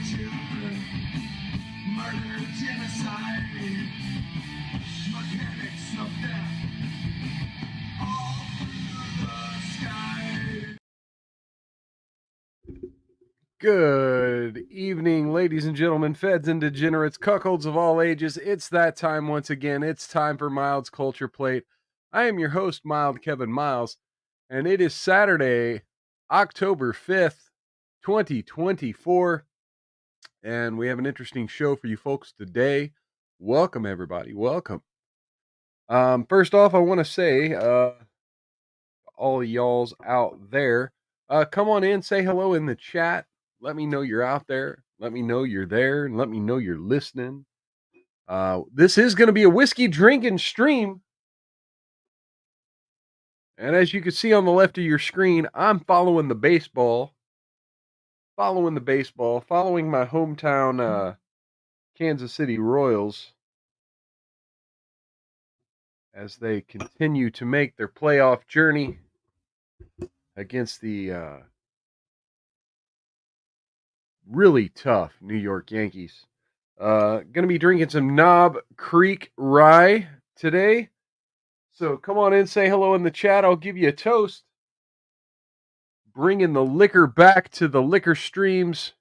children, murder, genocide, mechanics of death, all through the sky. Good evening, ladies and gentlemen, feds and degenerates, cuckolds of all ages. It's that time once again. It's time for Mild's Culture Plate. I am your host, Mild Kevin Miles, and it is Saturday, October 5th, 2024. And we have an interesting show for you folks today. Welcome, everybody. Welcome. First off, I want to say, all y'all's out there, come on in, say hello in the chat. Let me know you're out there. Let me know you're there. And let me know you're listening. This is going to be a whiskey drinking stream. And as you can see on the left of your screen, I'm following the baseball. Following my hometown Kansas City Royals as they continue to make their playoff journey against the really tough New York Yankees. Gonna be drinking some Knob Creek Rye today. So come on in, say hello in the chat. I'll give you a toast. Bringing the liquor back to the liquor streams.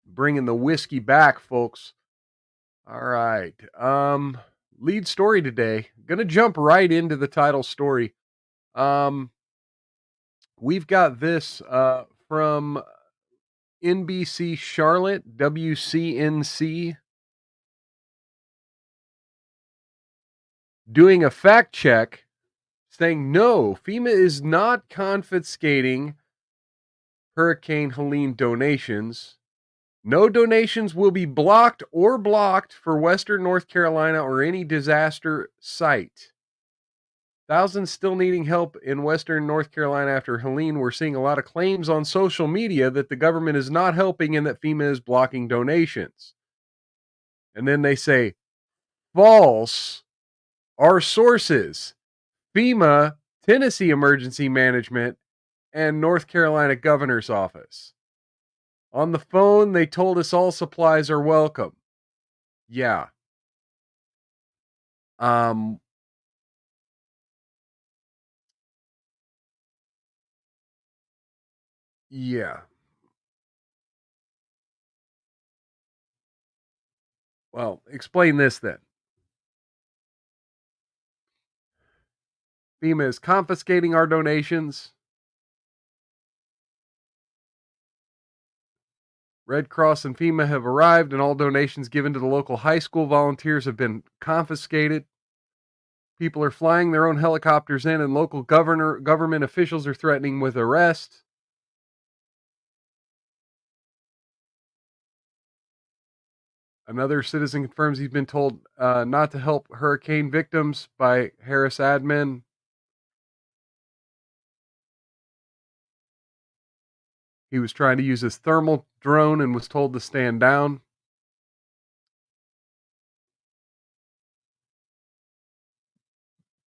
Bringing the whiskey back, folks. All right. Lead story today. Gonna jump right into the title story. We've got this from NBC Charlotte, WCNC, doing a fact check saying, no, FEMA is not confiscating Hurricane Helene donations. No donations will be blocked for Western North Carolina or any disaster site. Thousands still needing help in Western North Carolina after Helene. We're seeing a lot of claims on social media that the government is not helping and that FEMA is blocking donations. And then they say, false. Our sources, FEMA, Tennessee Emergency Management, and North Carolina Governor's Office. On the phone, they told us all supplies are welcome. Yeah. Yeah. Well, explain this then. FEMA is confiscating our donations. Red Cross and FEMA have arrived, and all donations given to the local high school volunteers have been confiscated. People are flying their own helicopters in, and local government officials are threatening with arrest. Another citizen confirms he's been told not to help hurricane victims by Harris admin. He was trying to use his thermal drone and was told to stand down.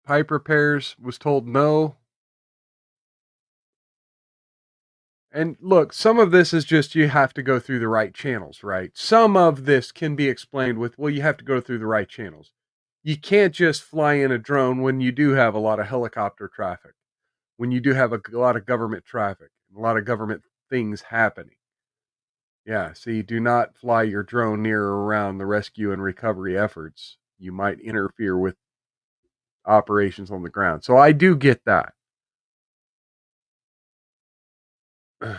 Pipe repairs, was told no. And look, some of this is just you have to go through the right channels, right? Some of this can be explained with, well, you have to go through the right channels. You can't just fly in a drone when you do have a lot of helicopter traffic, when you do have a lot of government traffic, a lot of government things happening. Yeah, see, do not fly your drone near or around the rescue and recovery efforts. You might interfere with operations on the ground. So I do get that. But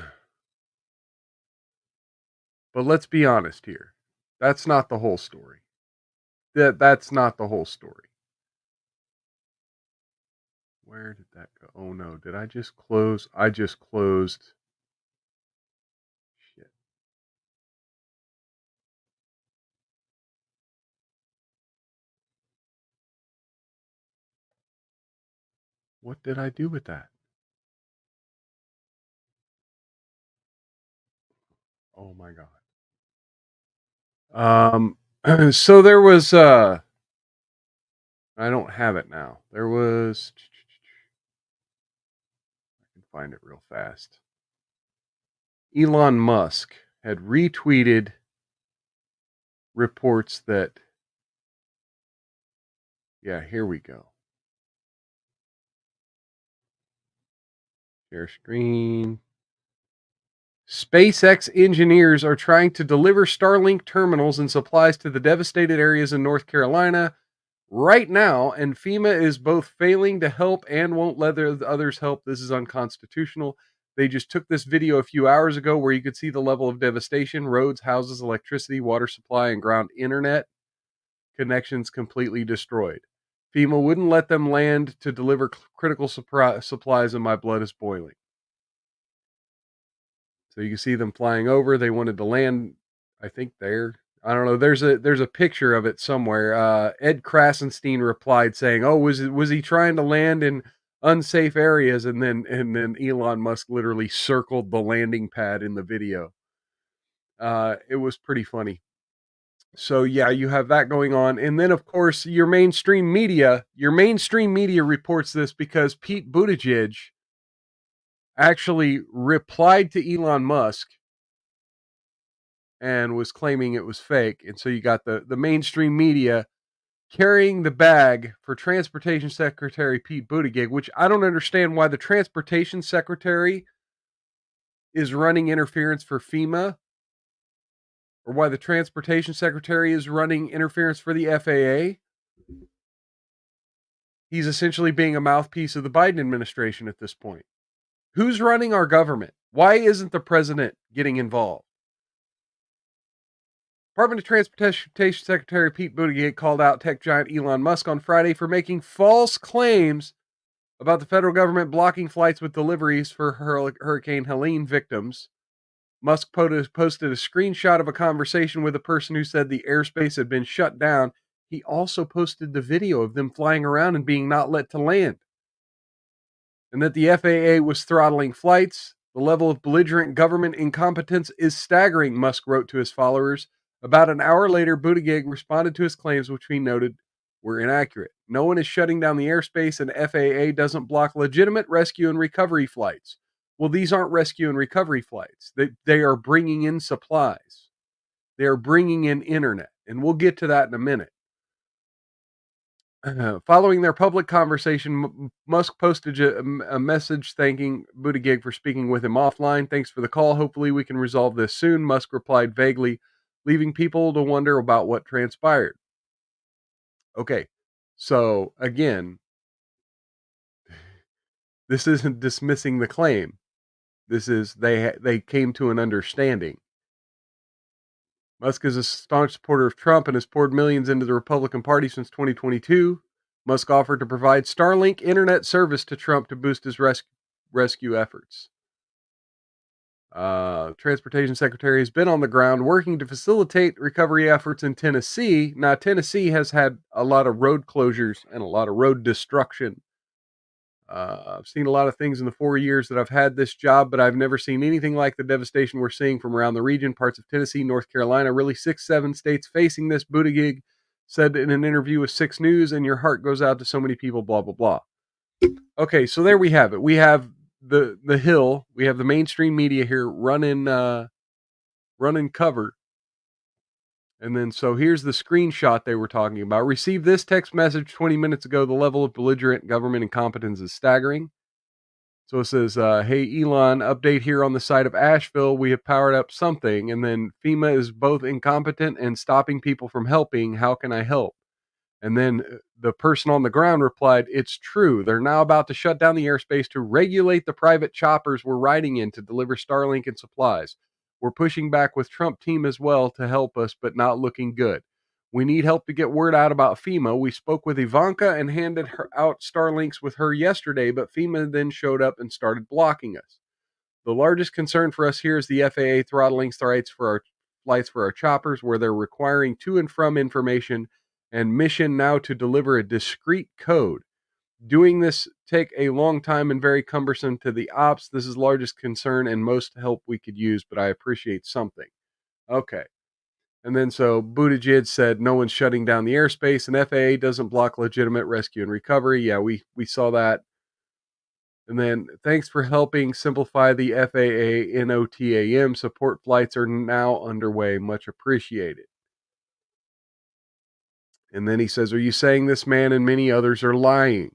let's be honest here. That's not the whole story. That's not the whole story. Where did that go? Oh no, did I just close? I just closed. Shit. What did I do with that? Oh my god. So there was I don't have it now. There was, I can find it real fast. Elon Musk had retweeted reports that, yeah, here we go. Share screen. SpaceX engineers are trying to deliver Starlink terminals and supplies to the devastated areas in North Carolina right now, and FEMA is both failing to help and won't let others help. This is unconstitutional. They just took this video a few hours ago where you could see the level of devastation: roads, houses, electricity, water supply, and ground internet connections completely destroyed. FEMA wouldn't let them land to deliver critical supplies, and my blood is boiling. So you can see them flying over. They wanted to land, I think there. I don't know. There's a picture of it somewhere. Ed Krasenstein replied saying, "Oh, was he trying to land in unsafe areas?" And then Elon Musk literally circled the landing pad in the video. It was pretty funny. So yeah, you have that going on, and then of course your mainstream media reports this because Pete Buttigieg actually replied to Elon Musk and was claiming it was fake. And so you got the mainstream media carrying the bag for Transportation Secretary Pete Buttigieg, which I don't understand why the Transportation Secretary is running interference for FEMA, or why the Transportation Secretary is running interference for the FAA. He's essentially being a mouthpiece of the Biden administration at this point. Who's running our government? Why isn't the president getting involved? Department of Transportation Secretary Pete Buttigieg called out tech giant Elon Musk on Friday for making false claims about the federal government blocking flights with deliveries for Hurricane Helene victims. Musk posted a screenshot of a conversation with a person who said the airspace had been shut down. He also posted the video of them flying around and being not let to land, and that the FAA was throttling flights. The level of belligerent government incompetence is staggering, Musk wrote to his followers. About an hour later, Buttigieg responded to his claims, which he noted were inaccurate. No one is shutting down the airspace, and FAA doesn't block legitimate rescue and recovery flights. Well, these aren't rescue and recovery flights. They are bringing in supplies. They are bringing in internet, and we'll get to that in a minute. Following their public conversation, Musk posted a message thanking Buttigieg for speaking with him offline. Thanks for the call. Hopefully, we can resolve this soon. Musk replied vaguely, leaving people to wonder about what transpired. Okay, so again, this isn't dismissing the claim. This is they came to an understanding. Musk is a staunch supporter of Trump and has poured millions into the Republican Party since 2022. Musk offered to provide Starlink internet service to Trump to boost his rescue efforts. Transportation Secretary has been on the ground working to facilitate recovery efforts in Tennessee. Now, Tennessee has had a lot of road closures and a lot of road destruction. I've seen a lot of things in the 4 years that I've had this job, but I've never seen anything like the devastation we're seeing from around the region, parts of Tennessee, North Carolina, really 6, 7 states facing this. Buttigieg said in an interview with 6 News, and your heart goes out to so many people, blah, blah, blah. Okay, so there we have it. We have the Hill. We have the mainstream media here running cover. And then, so here's the screenshot they were talking about. Received this text message 20 minutes ago. The level of belligerent government incompetence is staggering. So it says, hey, Elon, update here on the side of Asheville. We have powered up something. And then FEMA is both incompetent and stopping people from helping. How can I help? And then the person on the ground replied, it's true. They're now about to shut down the airspace to regulate the private choppers we're riding in to deliver Starlink and supplies. We're pushing back with Trump team as well to help us, but not looking good. We need help to get word out about FEMA. We spoke with Ivanka and handed her out Starlinks with her yesterday, but FEMA then showed up and started blocking us. The largest concern for us here is the FAA throttling flights for our choppers, where they're requiring to and from information and mission now to deliver a discrete code. Doing this take a long time and very cumbersome to the ops. This is largest concern and most help we could use, but I appreciate something. Okay. And then so Buttigieg said no one's shutting down the airspace, and FAA doesn't block legitimate rescue and recovery. Yeah, we saw that. And then, thanks for helping simplify the FAA NOTAM. Support flights are now underway. Much appreciated. And then he says, are you saying this man and many others are lying?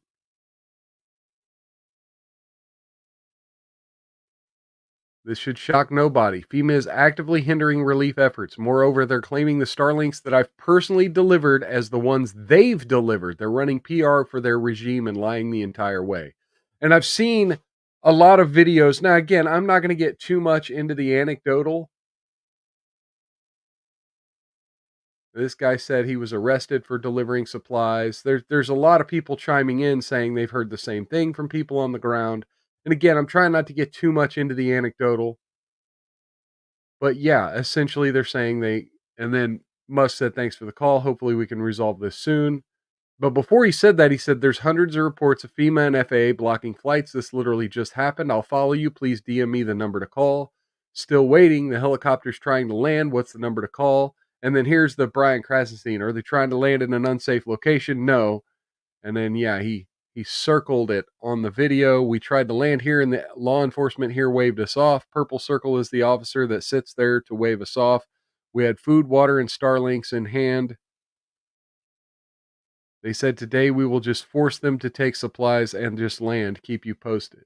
This should shock nobody. FEMA is actively hindering relief efforts. Moreover, they're claiming the Starlinks that I've personally delivered as the ones they've delivered. They're running PR for their regime and lying the entire way. And I've seen a lot of videos. Now, again, I'm not going to get too much into the anecdotal. This guy said he was arrested for delivering supplies. There's a lot of people chiming in saying they've heard the same thing from people on the ground. And again, I'm trying not to get too much into the anecdotal. But yeah, essentially they're saying and then Musk said, thanks for the call. Hopefully we can resolve this soon. But before he said that, he said, there's hundreds of reports of FEMA and FAA blocking flights. This literally just happened. I'll follow you. Please DM me the number to call. Still waiting. The helicopter's trying to land. What's the number to call? And then here's the Brian Krasenstein. Are they trying to land in an unsafe location? No. And then, yeah, he circled it on the video. We tried to land here, and the law enforcement here waved us off. Purple circle is the officer that sits there to wave us off. We had food, water, and Starlinks in hand. They said today we will just force them to take supplies and just land. Keep you posted.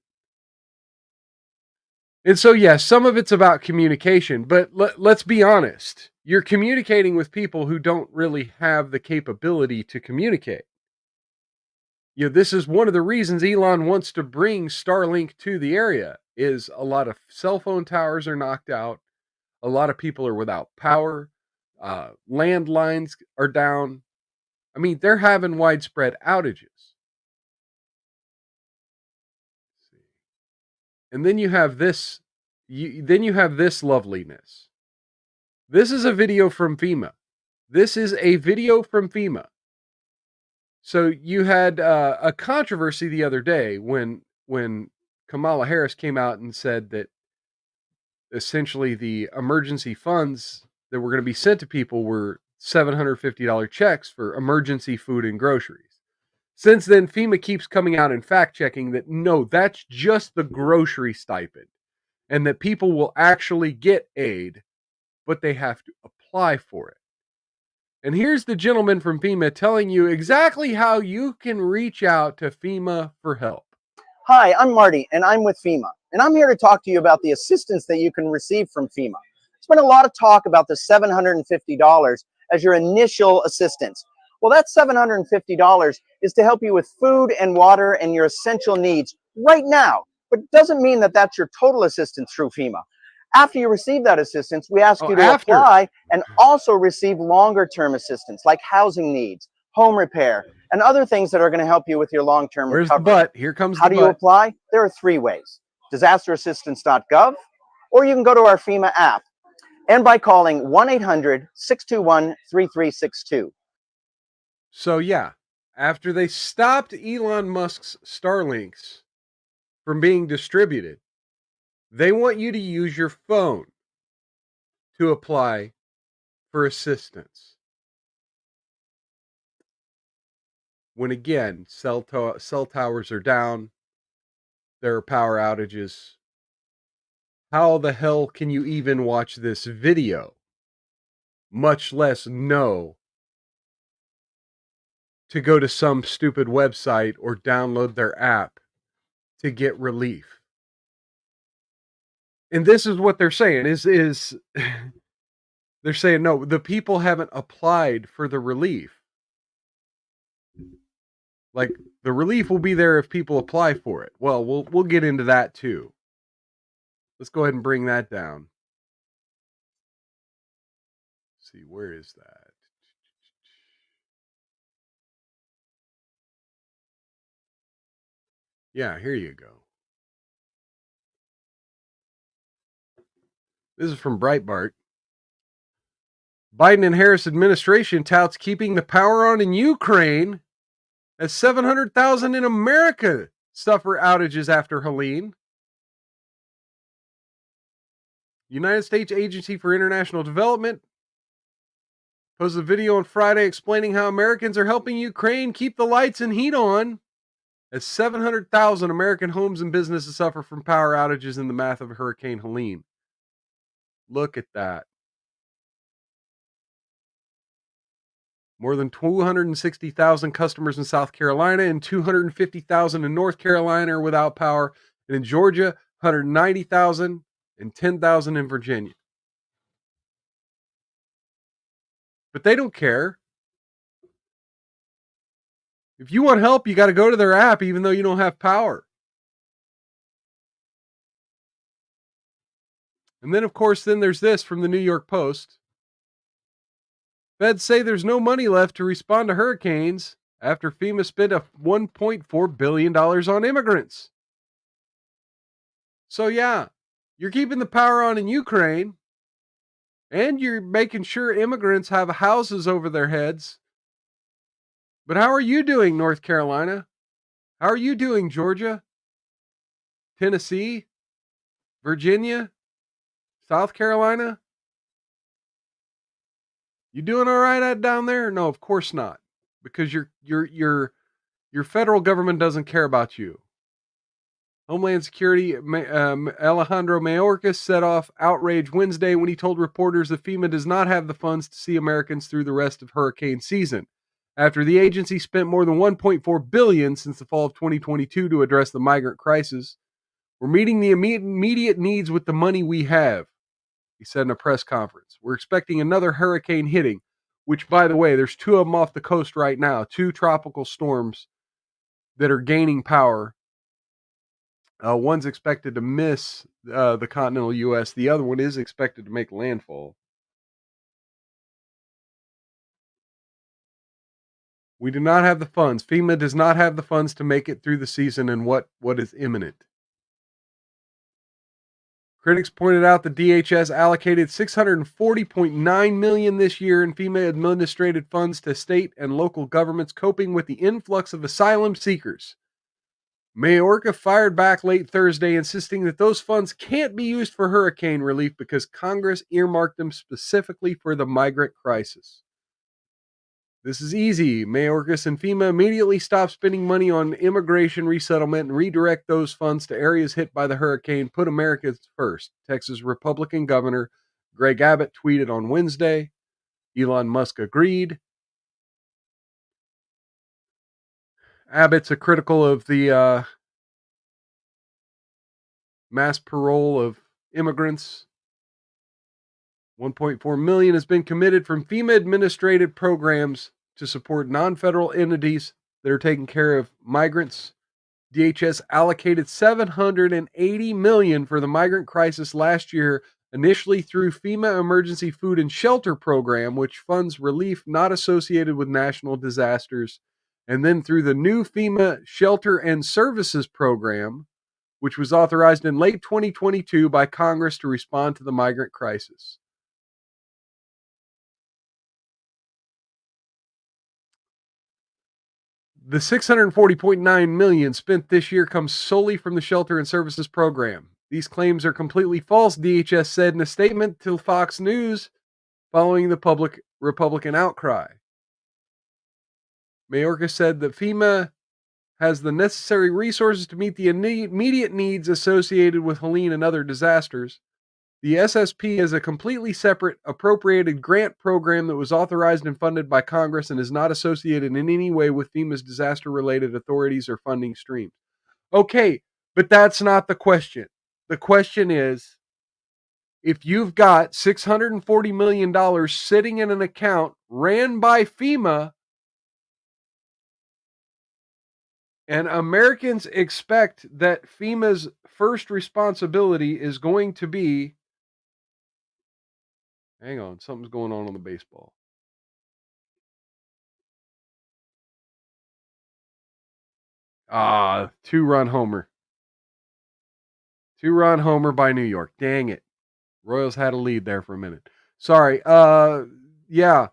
And so, yes, some of it's about communication, but let's be honest. You're communicating with people who don't really have the capability to communicate. You know, this is one of the reasons Elon wants to bring Starlink to the area is a lot of cell phone towers are knocked out. A lot of people are without power. Landlines are down. I mean, they're having widespread outages. And then you have this. Then you have this loveliness. This is a video from FEMA. This is a video from FEMA. So you had a controversy the other day when Kamala Harris came out and said that essentially the emergency funds that were going to be sent to people were $750 checks for emergency food and groceries. Since then, FEMA keeps coming out and fact checking that no, that's just the grocery stipend and that people will actually get aid, but they have to apply for it. And here's the gentleman from FEMA telling you exactly how you can reach out to FEMA for help. Hi, I'm Marty, and I'm with FEMA. And I'm here to talk to you about the assistance that you can receive from FEMA. There's been a lot of talk about the $750 as your initial assistance. Well, that $750 is to help you with food and water and your essential needs right now. But it doesn't mean that that's your total assistance through FEMA. After you receive that assistance, we ask you to apply and also receive longer-term assistance like housing needs, home repair, and other things that are going to help you with your long-term recovery. Where's the but? Here comes the but. How do you apply? There are 3 ways. disasterassistance.gov, or you can go to our FEMA app, and by calling 1-800-621-3362. So yeah, after they stopped Elon Musk's Starlinks from being distributed, they want you to use your phone to apply for assistance. When again, cell towers are down, there are power outages. How the hell can you even watch this video? Much less know to go to some stupid website or download their app to get relief. And this is what they're saying is they're saying, no, the people haven't applied for the relief. Like, the relief will be there if people apply for it. Well, we'll get into that too. Let's go ahead and bring that down. Let's see, where is that? Yeah, here you go. This is from Breitbart. Biden and Harris administration touts keeping the power on in Ukraine as 700,000 in America suffer outages after Helene. United States Agency for International Development posted a video on Friday explaining how Americans are helping Ukraine keep the lights and heat on as 700,000 American homes and businesses suffer from power outages in the path of Hurricane Helene. Look at that. More than 260,000 customers in South Carolina and 250,000 in North Carolina are without power. And in Georgia, 190,000 and 10,000 in Virginia. But they don't care. If you want help, you got to go to their app, even though you don't have power. And then, of course, there's this from the New York Post. Feds say there's no money left to respond to hurricanes after FEMA spent a $1.4 billion on immigrants. So, yeah, you're keeping the power on in Ukraine, and you're making sure immigrants have houses over their heads. But how are you doing, North Carolina? How are you doing, Georgia? Tennessee? Virginia? South Carolina? You doing all right down there? No, of course not. Because your federal government doesn't care about you. Homeland Security Alejandro Mayorkas set off outrage Wednesday when he told reporters that FEMA does not have the funds to see Americans through the rest of hurricane season. After the agency spent more than $1.4 billion since the fall of 2022 to address the migrant crisis, we're meeting the immediate needs with the money we have, he said in a press conference. We're expecting another hurricane hitting, which, by the way, there's two of them off the coast right now, two tropical storms that are gaining power. One's expected to miss the continental U.S. The other one is expected to make landfall. We do not have the funds. FEMA does not have the funds to make it through the season and what is imminent. Critics pointed out the DHS allocated $640.9 million this year in FEMA administrative funds to state and local governments coping with the influx of asylum seekers. Mayorkas fired back late Thursday, insisting that those funds can't be used for hurricane relief because Congress earmarked them specifically for the migrant crisis. This is easy. Mayorkas and FEMA immediately stop spending money on immigration resettlement and redirect those funds to areas hit by the hurricane. Put Americans first. Texas Republican Governor Greg Abbott tweeted on Wednesday. Elon Musk agreed. Abbott's a critical of the mass parole of immigrants. 1.4 million has been committed from FEMA administrative programs to support non-federal entities that are taking care of migrants. DHS allocated $780 million for the migrant crisis last year, initially through FEMA Emergency Food and Shelter Program, which funds relief not associated with national disasters, and then through the new FEMA Shelter and Services Program, which was authorized in late 2022 by Congress to respond to the migrant crisis. The $640.9 million spent this year comes solely from the Shelter and Services Program. These claims are completely false, DHS said in a statement to Fox News following the public Republican outcry. Mayorkas said that FEMA has the necessary resources to meet the immediate needs associated with Helene and other disasters. The SSP is a completely separate appropriated grant program that was authorized and funded by Congress and is not associated in any way with FEMA's disaster-related authorities or funding streams. Okay, but that's not the question. The question is, if you've got $640 million sitting in an account ran by FEMA, and Americans expect that FEMA's first responsibility is going to be... Hang on, something's going on the baseball. Two-run homer. Two-run homer by New York. Dang it. Royals had a lead there for a minute. Sorry. Yeah.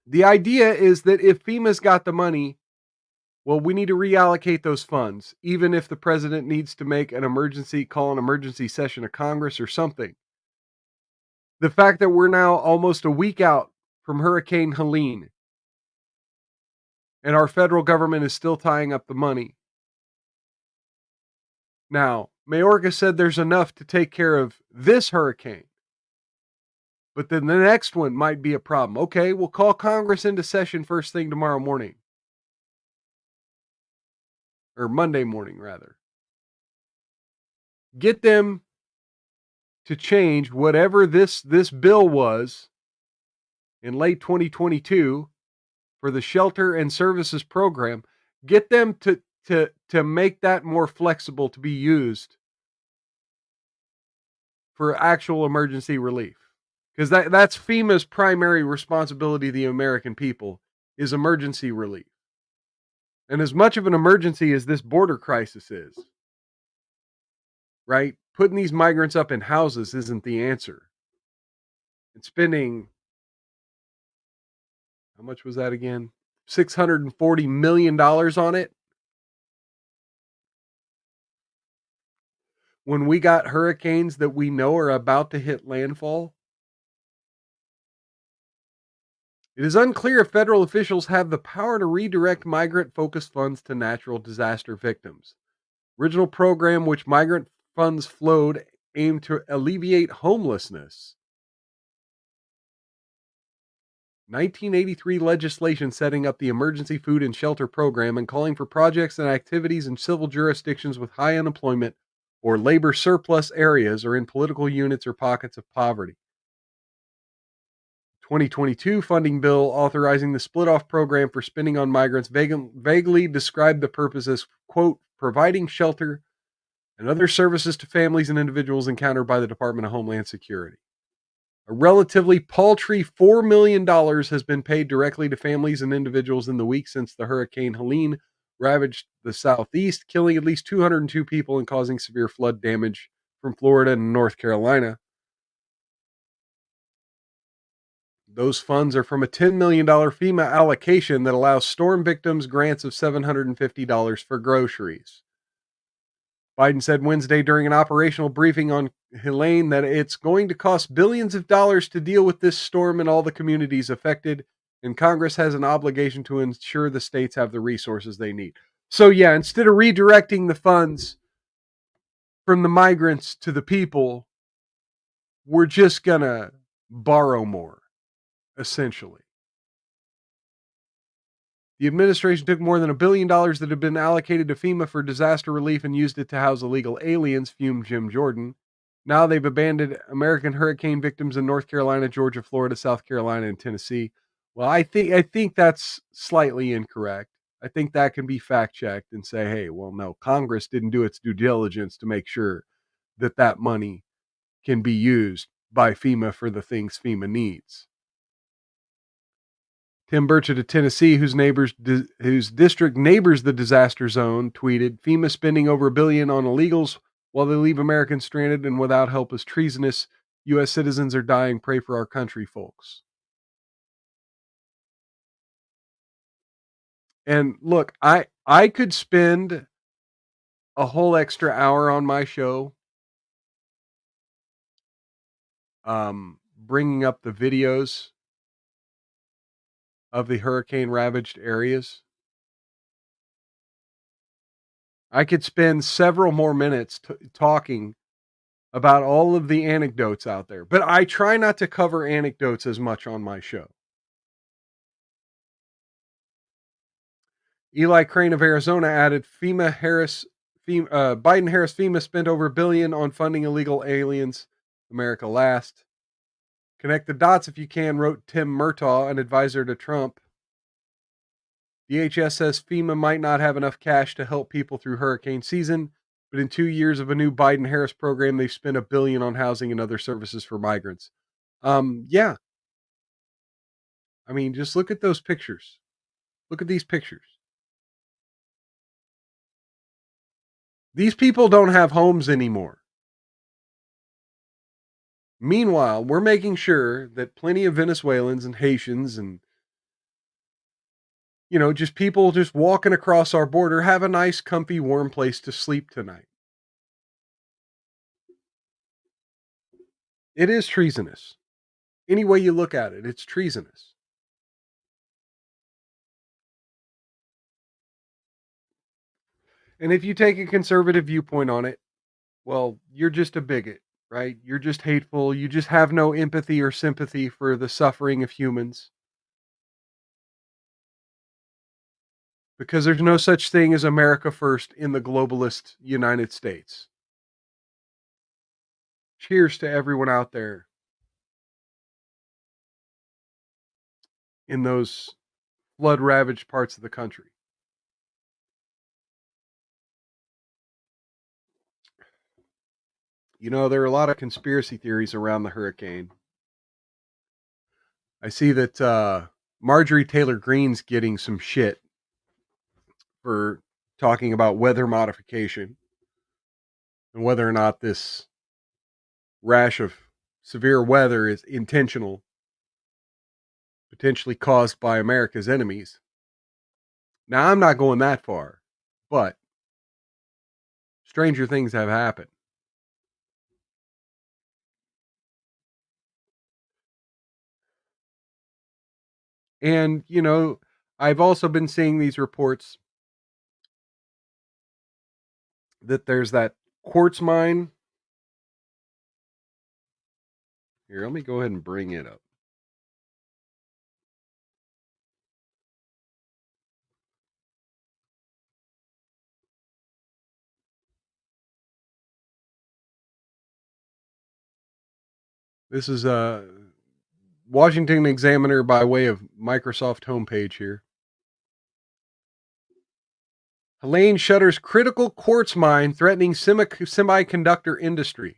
The idea is that if FEMA's got the money, well, we need to reallocate those funds, even if the president needs to make an emergency session of Congress or something. The fact that we're now almost a week out from Hurricane Helene, And our federal government is still tying up the money. Now, Mayorkas said there's enough to take care of this hurricane, but then the next one might be a problem. Okay, we'll call Congress into session first thing tomorrow morning, or Monday morning, rather. Get them to change whatever this bill was in late 2022 for the shelter and services program. Get them to make that more flexible to be used for actual emergency relief. Because that's FEMA's primary responsibility, the American people, is emergency relief. And as much of an emergency as this border crisis is, right? Putting these migrants up in houses isn't the answer. And spending, how much was that again? $640 million on it. When we got hurricanes that we know are about to hit landfall. It is unclear if federal officials have the power to redirect migrant-focused funds to natural disaster victims. Original program which migrant funds flowed aimed to alleviate homelessness. 1983 legislation setting up the Emergency Food and Shelter Program and calling for projects and activities in civil jurisdictions with high unemployment or labor surplus areas or in political units or pockets of poverty. 2022 funding bill authorizing the split-off program for spending on migrants vaguely described the purpose as, quote, providing shelter and other services to families and individuals encountered by the Department of Homeland Security. A relatively paltry $4 million has been paid directly to families and individuals in the week since the Hurricane Helene ravaged the Southeast, killing at least 202 people and causing severe flood damage from Florida and North Carolina. Those funds are from a $10 million FEMA allocation that allows storm victims grants of $750 for groceries. Biden said Wednesday during an operational briefing on Helene that it's going to cost billions of dollars to deal with this storm and all the communities affected, and Congress has an obligation to ensure the states have the resources they need. So, yeah, instead of redirecting the funds from the migrants to the people, we're just going to borrow more, essentially. The administration took more than $1 billion that had been allocated to FEMA for disaster relief and used it to house illegal aliens, fumed Jim Jordan. Now they've abandoned American hurricane victims in North Carolina, Georgia, Florida, South Carolina, and Tennessee. Well, I think that's slightly incorrect. I think that can be fact checked and say, hey, well, no, Congress didn't do its due diligence to make sure that that money can be used by FEMA for the things FEMA needs. Tim Burchett of Tennessee, whose district neighbors the disaster zone, tweeted, FEMA spending over $1 billion on illegals while they leave Americans stranded and without help is treasonous. U.S. citizens are dying. Pray for our country, folks. And look, I could spend a whole extra hour on my show bringing up the videos of the hurricane ravaged areas. I could spend several more minutes talking about all of the anecdotes out there, but I try not to cover anecdotes as much on my show. Eli Crane of Arizona added, Biden-Harris FEMA spent over $1 billion on funding illegal aliens. America last. Connect the dots if you can, wrote Tim Murtaugh, an advisor to Trump. DHS says FEMA might not have enough cash to help people through hurricane season, but in 2 years of a new Biden-Harris program, they've spent $1 billion on housing and other services for migrants. Yeah. I mean, just look at those pictures. Look at these pictures. These people don't have homes anymore. Meanwhile, we're making sure that plenty of Venezuelans and Haitians and, just people just walking across our border have a nice, comfy, warm place to sleep tonight. It is treasonous. Any way you look at it, it's treasonous. And if you take a conservative viewpoint on it, well, you're just a bigot, right? You're just hateful. You just have no empathy or sympathy for the suffering of humans because there's no such thing as America first in the globalist United States. Cheers to everyone out there in those flood ravaged parts of the country. You know, there are a lot of conspiracy theories around the hurricane. I see that Marjorie Taylor Greene's getting some shit for talking about weather modification and whether or not this rash of severe weather is intentional, potentially caused by America's enemies. Now, I'm not going that far, but stranger things have happened. And, you know, I've also been seeing these reports that there's that quartz mine. Here, let me go ahead and bring it up. This is a Washington Examiner by way of Microsoft homepage here. Helene shutters critical quartz mine threatening semiconductor industry.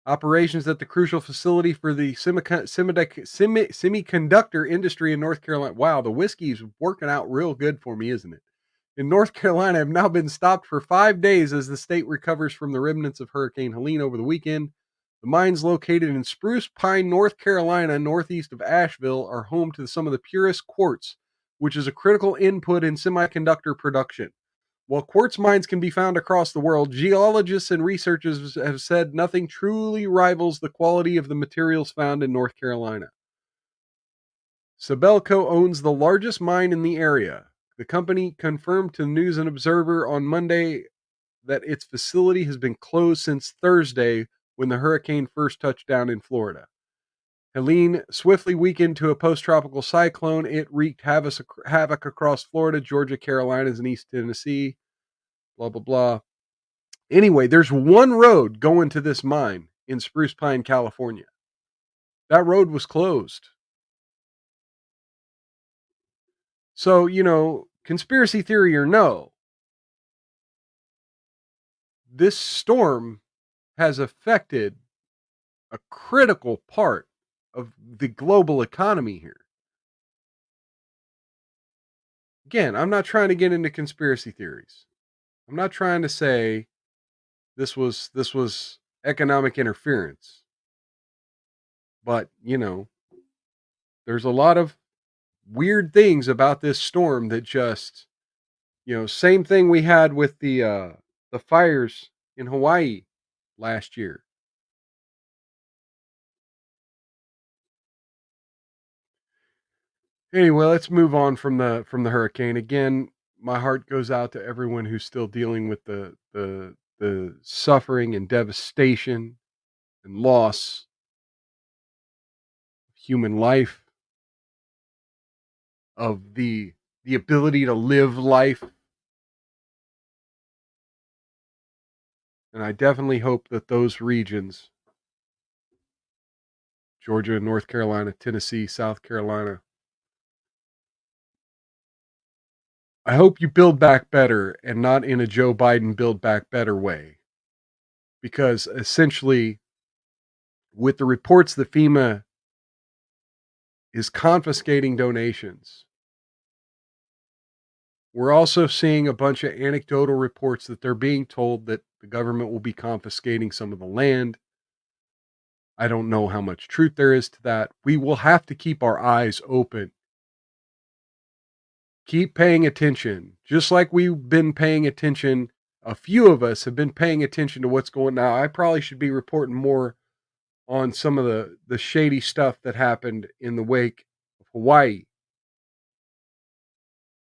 Operations at the crucial facility for the semiconductor industry in North Carolina. Wow, the whiskey's working out real good for me, isn't it? In North Carolina have now been stopped for 5 days as the state recovers from the remnants of Hurricane Helene over the weekend. The mines located in Spruce Pine, North Carolina, northeast of Asheville, are home to some of the purest quartz, which is a critical input in semiconductor production. While quartz mines can be found across the world, geologists and researchers have said nothing truly rivals the quality of the materials found in North Carolina. Sabelco owns the largest mine in the area. The company confirmed to News and Observer on Monday that its facility has been closed since Thursday when the hurricane first touched down in Florida. Helene swiftly weakened to a post-tropical cyclone. It wreaked havoc across Florida, Georgia, Carolinas, and East Tennessee. Blah, blah, blah. Anyway, there's one road going to this mine in Spruce Pine, California. That road was closed. So, you know, conspiracy theory or no, this storm has affected a critical part of the global economy here. Again, I'm not trying to get into conspiracy theories. I'm not trying to say this was economic interference. But, you know, there's a lot of weird things about this storm that just, you know, same thing we had with the fires in Hawaii last year. Anyway, let's move on from the hurricane. Again, my heart goes out to everyone who's still dealing with the suffering and devastation and loss of human life, of the ability to live life. And I definitely hope that those regions, Georgia, North Carolina, Tennessee, South Carolina, I hope you build back better and not in a Joe Biden build back better way. Because essentially, with the reports that FEMA is confiscating donations, we're also seeing a bunch of anecdotal reports that they're being told that the government will be confiscating some of the land. I don't know how much truth there is to that. We will have to keep our eyes open. Keep paying attention, just like we've been paying attention. A few of us have been paying attention to what's going on. Now, I probably should be reporting more on some of the shady stuff that happened in the wake of Hawaii,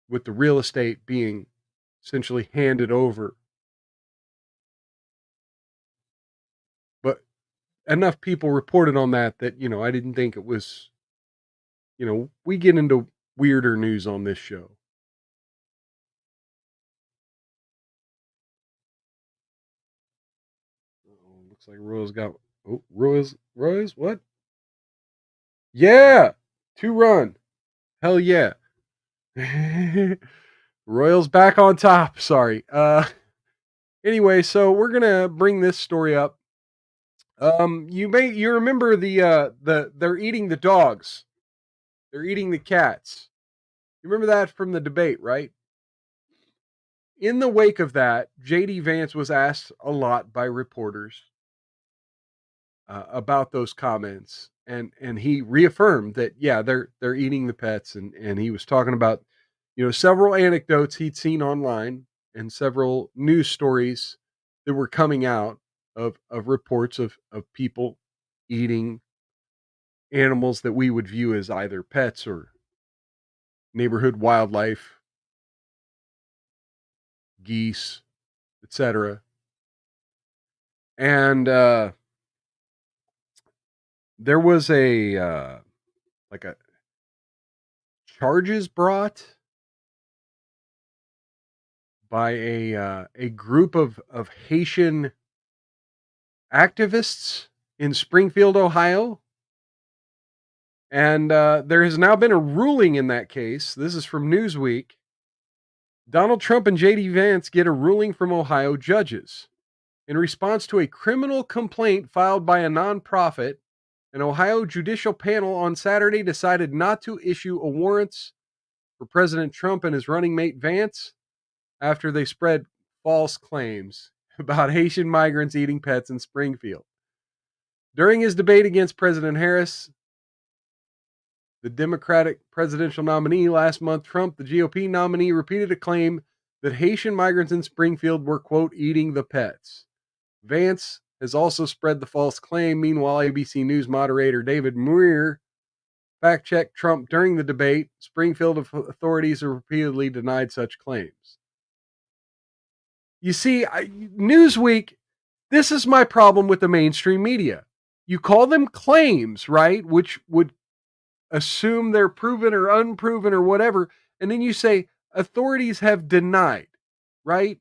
with the real estate being essentially handed over. But enough people reported on that I didn't think it was, we get into weirder news on this show. Looks like Royals got, Royals, what? Yeah, 2-run. Hell yeah. Royals back on top. Sorry. Anyway, so we're gonna bring this story up. You remember they're eating the dogs. They're eating the cats. You remember that from the debate, right? In the wake of that, JD Vance was asked a lot by reporters about those comments, and he reaffirmed that yeah, they're eating the pets, and he was talking about several anecdotes he'd seen online and several news stories that were coming out of reports of people eating animals that we would view as either pets or neighborhood wildlife, geese, etc. And there was a like a charges brought by a group of Haitian activists in Springfield, Ohio. And there has now been a ruling in that case. This is from Newsweek. Donald Trump and JD Vance get a ruling from Ohio judges. In response to a criminal complaint filed by a nonprofit, an Ohio judicial panel on Saturday decided not to issue a warrants for President Trump and his running mate Vance after they spread false claims about Haitian migrants eating pets in Springfield. During his debate against President Harris, the Democratic presidential nominee last month, Trump, the GOP nominee, repeated a claim that Haitian migrants in Springfield were, quote, eating the pets. Vance has also spread the false claim. Meanwhile, ABC News moderator David Muir fact-checked Trump during the debate. Springfield authorities have repeatedly denied such claims. You see, Newsweek, this is my problem with the mainstream media. You call them claims, right? Which would assume they're proven or unproven or whatever. And then you say authorities have denied, right?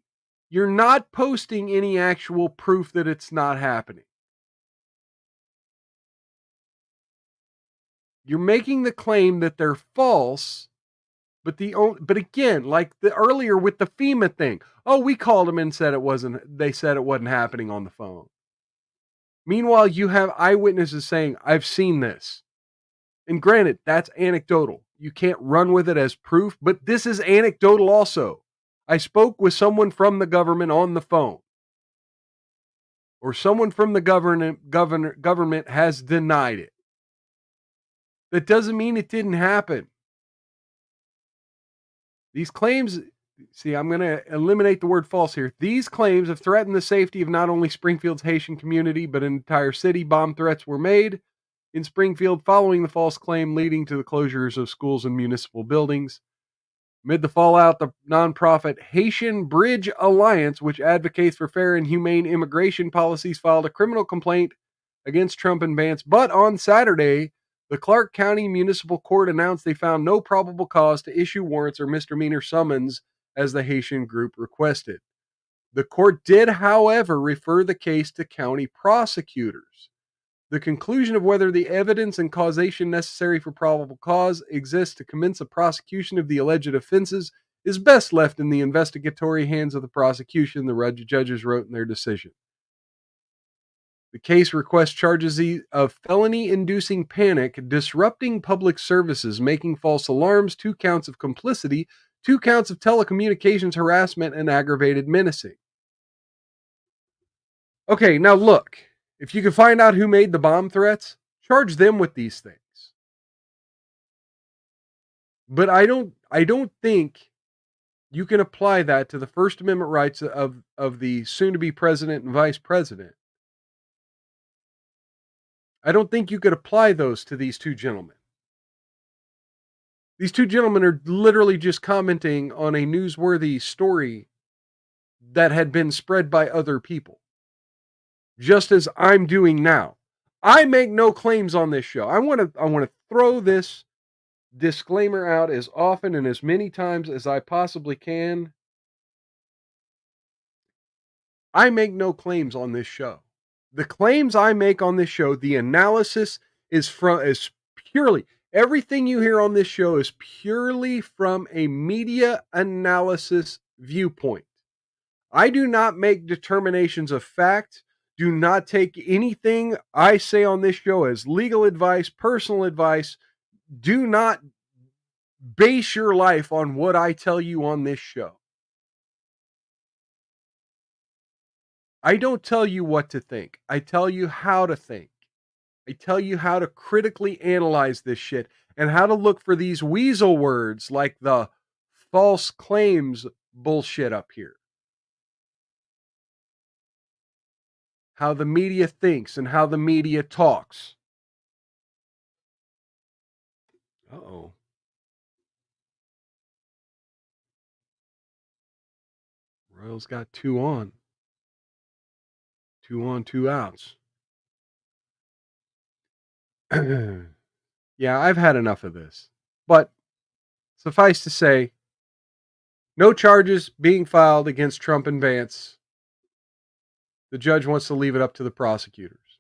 You're not posting any actual proof that it's not happening. You're making the claim that they're false, but again, like the earlier with the FEMA thing. Oh, we called them and said they said it wasn't happening on the phone. Meanwhile, you have eyewitnesses saying, I've seen this. And granted, that's anecdotal. You can't run with it as proof, but this is anecdotal also. I spoke with someone from the government on the phone, or someone from the government has denied it. That doesn't mean it didn't happen. These claims, see, I'm going to eliminate the word false here. These claims have threatened the safety of not only Springfield's Haitian community, but an entire city. Bomb threats were made in Springfield following the false claim, leading to the closures of schools and municipal buildings. Amid the fallout, the nonprofit Haitian Bridge Alliance, which advocates for fair and humane immigration policies, filed a criminal complaint against Trump and Vance. But on Saturday, the Clark County Municipal Court announced they found no probable cause to issue warrants or misdemeanor summons as the Haitian group requested. The court did, however, refer the case to county prosecutors. The conclusion of whether the evidence and causation necessary for probable cause exists to commence a prosecution of the alleged offenses is best left in the investigatory hands of the prosecution, the judges wrote in their decision. The case requests charges of felony-inducing panic, disrupting public services, making false alarms, 2 counts of complicity, 2 counts of telecommunications harassment, and aggravated menacing. Okay, now look. If you can find out who made the bomb threats, charge them with these things. But I don't think you can apply that to the First Amendment rights of the soon-to-be president and vice president. I don't think you could apply those to these 2 gentlemen. These 2 gentlemen are literally just commenting on a newsworthy story that had been spread by other people, just as I'm doing now. I make no claims on this show. I want to throw this disclaimer out as often and as many times as I possibly can. I make no claims on this show. The claims I make on this show, the analysis is purely everything you hear on this show is purely from a media analysis viewpoint. I do not make determinations of fact. Do not take anything I say on this show as legal advice, personal advice. Do not base your life on what I tell you on this show. I don't tell you what to think. I tell you how to think. I tell you how to critically analyze this shit and how to look for these weasel words like the false claims bullshit up here. How the media thinks and how the media talks. Uh-oh. Royals got 2 on. 2 on, 2 outs. Yeah, I've had enough of this. But suffice to say, no charges being filed against Trump and Vance. The judge wants to leave it up to the prosecutors.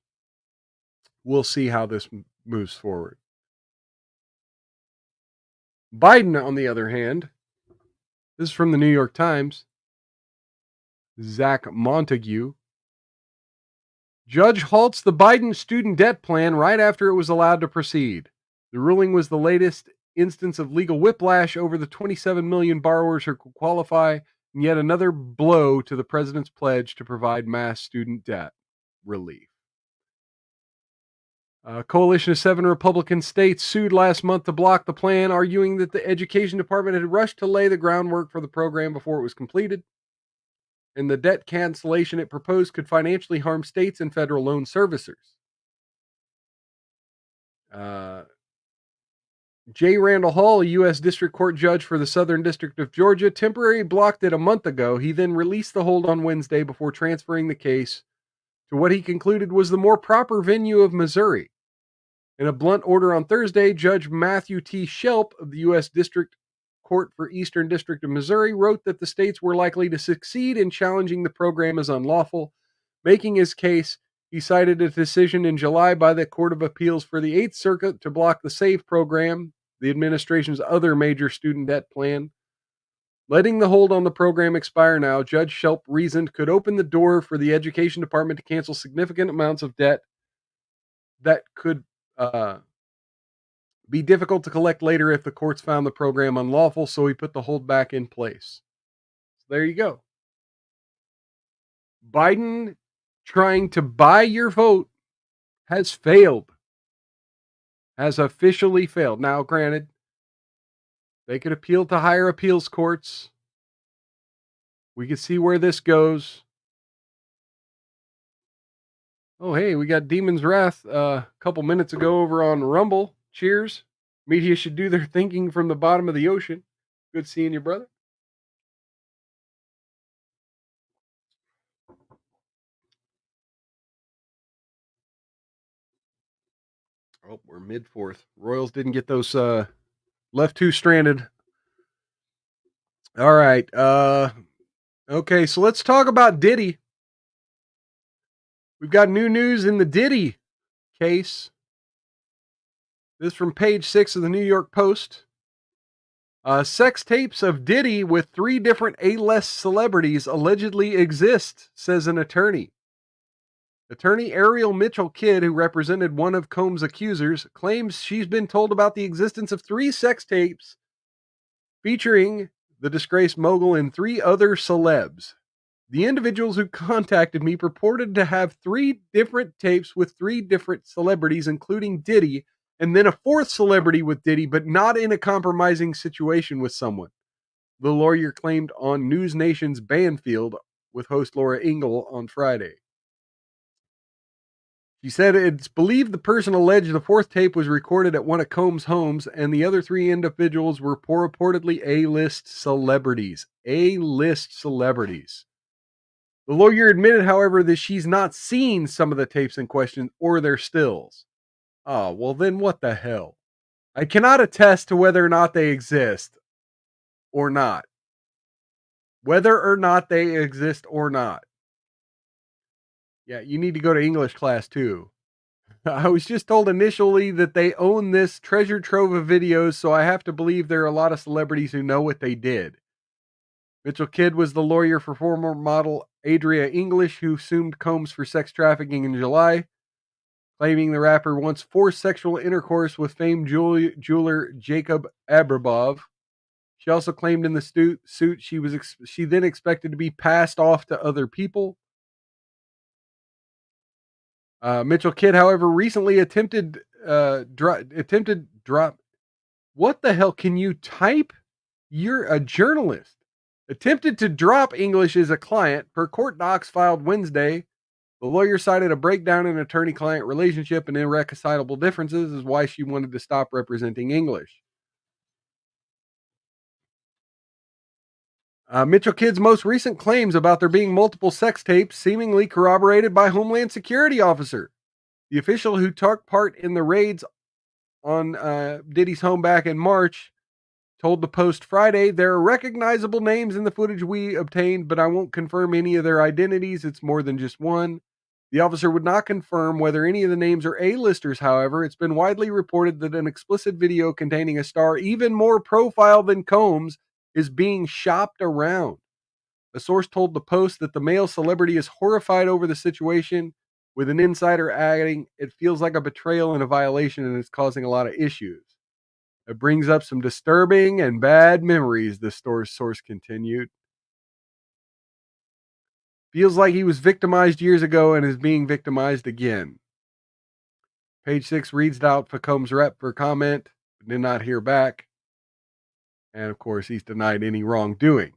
We'll see how this moves forward. Biden, on the other hand, this is from the New York Times. Zach Montague. Judge halts the Biden student debt plan right after it was allowed to proceed. The ruling was the latest instance of legal whiplash over the 27 million borrowers who qualify, and yet another blow to the president's pledge to provide mass student debt relief. A coalition of 7 Republican states sued last month to block the plan, arguing that the Education Department had rushed to lay the groundwork for the program before it was completed, and the debt cancellation it proposed could financially harm states and federal loan servicers. J. Randall Hall, a U.S. District Court judge for the Southern District of Georgia, temporarily blocked it a month ago. He then released the hold on Wednesday before transferring the case to what he concluded was the more proper venue of Missouri. In a blunt order on Thursday, Judge Matthew T. Shelp of the U.S. District Court for Eastern District of Missouri wrote that the states were likely to succeed in challenging the program as unlawful. Making his case, he cited a decision in July by the Court of Appeals for the Eighth Circuit to block the SAVE program, the administration's other major student debt plan. Letting the hold on the program expire now, Judge Shelp reasoned, could open the door for the Education Department to cancel significant amounts of debt that could be difficult to collect later if the courts found the program unlawful, so he put the hold back in place. So there you go. Biden trying to buy your vote has failed. Has officially failed. Now, granted, they could appeal to higher appeals courts. We could see where this goes. Oh, hey, we got Demon's Wrath a couple minutes ago over on Rumble. Cheers. Media should do their thinking from the bottom of the ocean. Good seeing you, brother. Oh, we're mid-4th. Royals didn't get those left 2 stranded. All right. Okay, so let's talk about Diddy. We've got new news in the Diddy case. This is from page 6 of the New York Post. Sex tapes of Diddy with 3 different A-list celebrities allegedly exist, says an attorney. Attorney Ariel Mitchell Kidd, who represented one of Combs' accusers, claims she's been told about the existence of 3 sex tapes featuring the disgraced mogul and 3 other celebs. The individuals who contacted me purported to have 3 different tapes with 3 different celebrities, including Diddy, and then a 4th celebrity with Diddy, but not in a compromising situation with someone, the lawyer claimed on News Nation's Banfield with host Laura Ingle on Friday. She said it's believed the person alleged the 4th tape was recorded at one of Combs' homes, and the other 3 individuals were reportedly A-list celebrities. A-list celebrities. The lawyer admitted, however, that she's not seen some of the tapes in question or their stills. Oh, well, then what the hell? I cannot attest to whether or not they exist or not. Whether or not they exist or not. Yeah, you need to go to English class too. I was just told initially that they own this treasure trove of videos, so I have to believe there are a lot of celebrities who know what they did. Mitchell Kidd was the lawyer for former model Adria English, who sued Combs for sex trafficking in July, claiming the rapper once forced sexual intercourse with famed jeweler Jacob Abrabov. She also claimed in the suit she then expected to be passed off to other people. Mitchell Kidd, however, recently attempted drop. What the hell? Can you type? You're a journalist. Attempted to drop English as a client per court docs filed Wednesday. The lawyer cited a breakdown in attorney-client relationship and irreconcilable differences as why she wanted to stop representing English. Mitchell Kidd's most recent claims about there being multiple sex tapes seemingly corroborated by Homeland Security officer. The official who took part in the raids on Diddy's home back in March told the Post Friday, there are recognizable names in the footage we obtained, but I won't confirm any of their identities. It's more than just one. The officer would not confirm whether any of the names are A-listers, however. It's been widely reported that an explicit video containing a star even more profile than Combs is being shopped around. A source told the Post that the male celebrity is horrified over the situation, with an insider adding, it feels like a betrayal and a violation and it's causing a lot of issues. It brings up some disturbing and bad memories, the store's source continued. Feels like he was victimized years ago and is being victimized again. Page 6 reads out Combs' rep for comment, but did not hear back. And of course, he's denied any wrongdoing.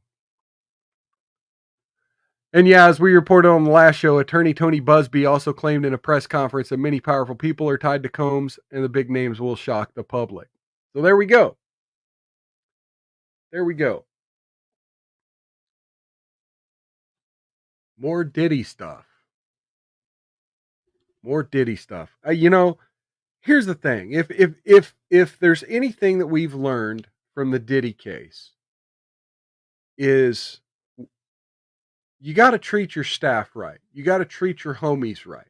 And yeah, as we reported on the last show, attorney Tony Busby also claimed in a press conference that many powerful people are tied to Combs and the big names will shock the public. So there we go. There we go. More Diddy stuff. More Diddy stuff. Here's the thing. If there's anything that we've learned from the Diddy case is you got to treat your staff right. You got to treat your homies right.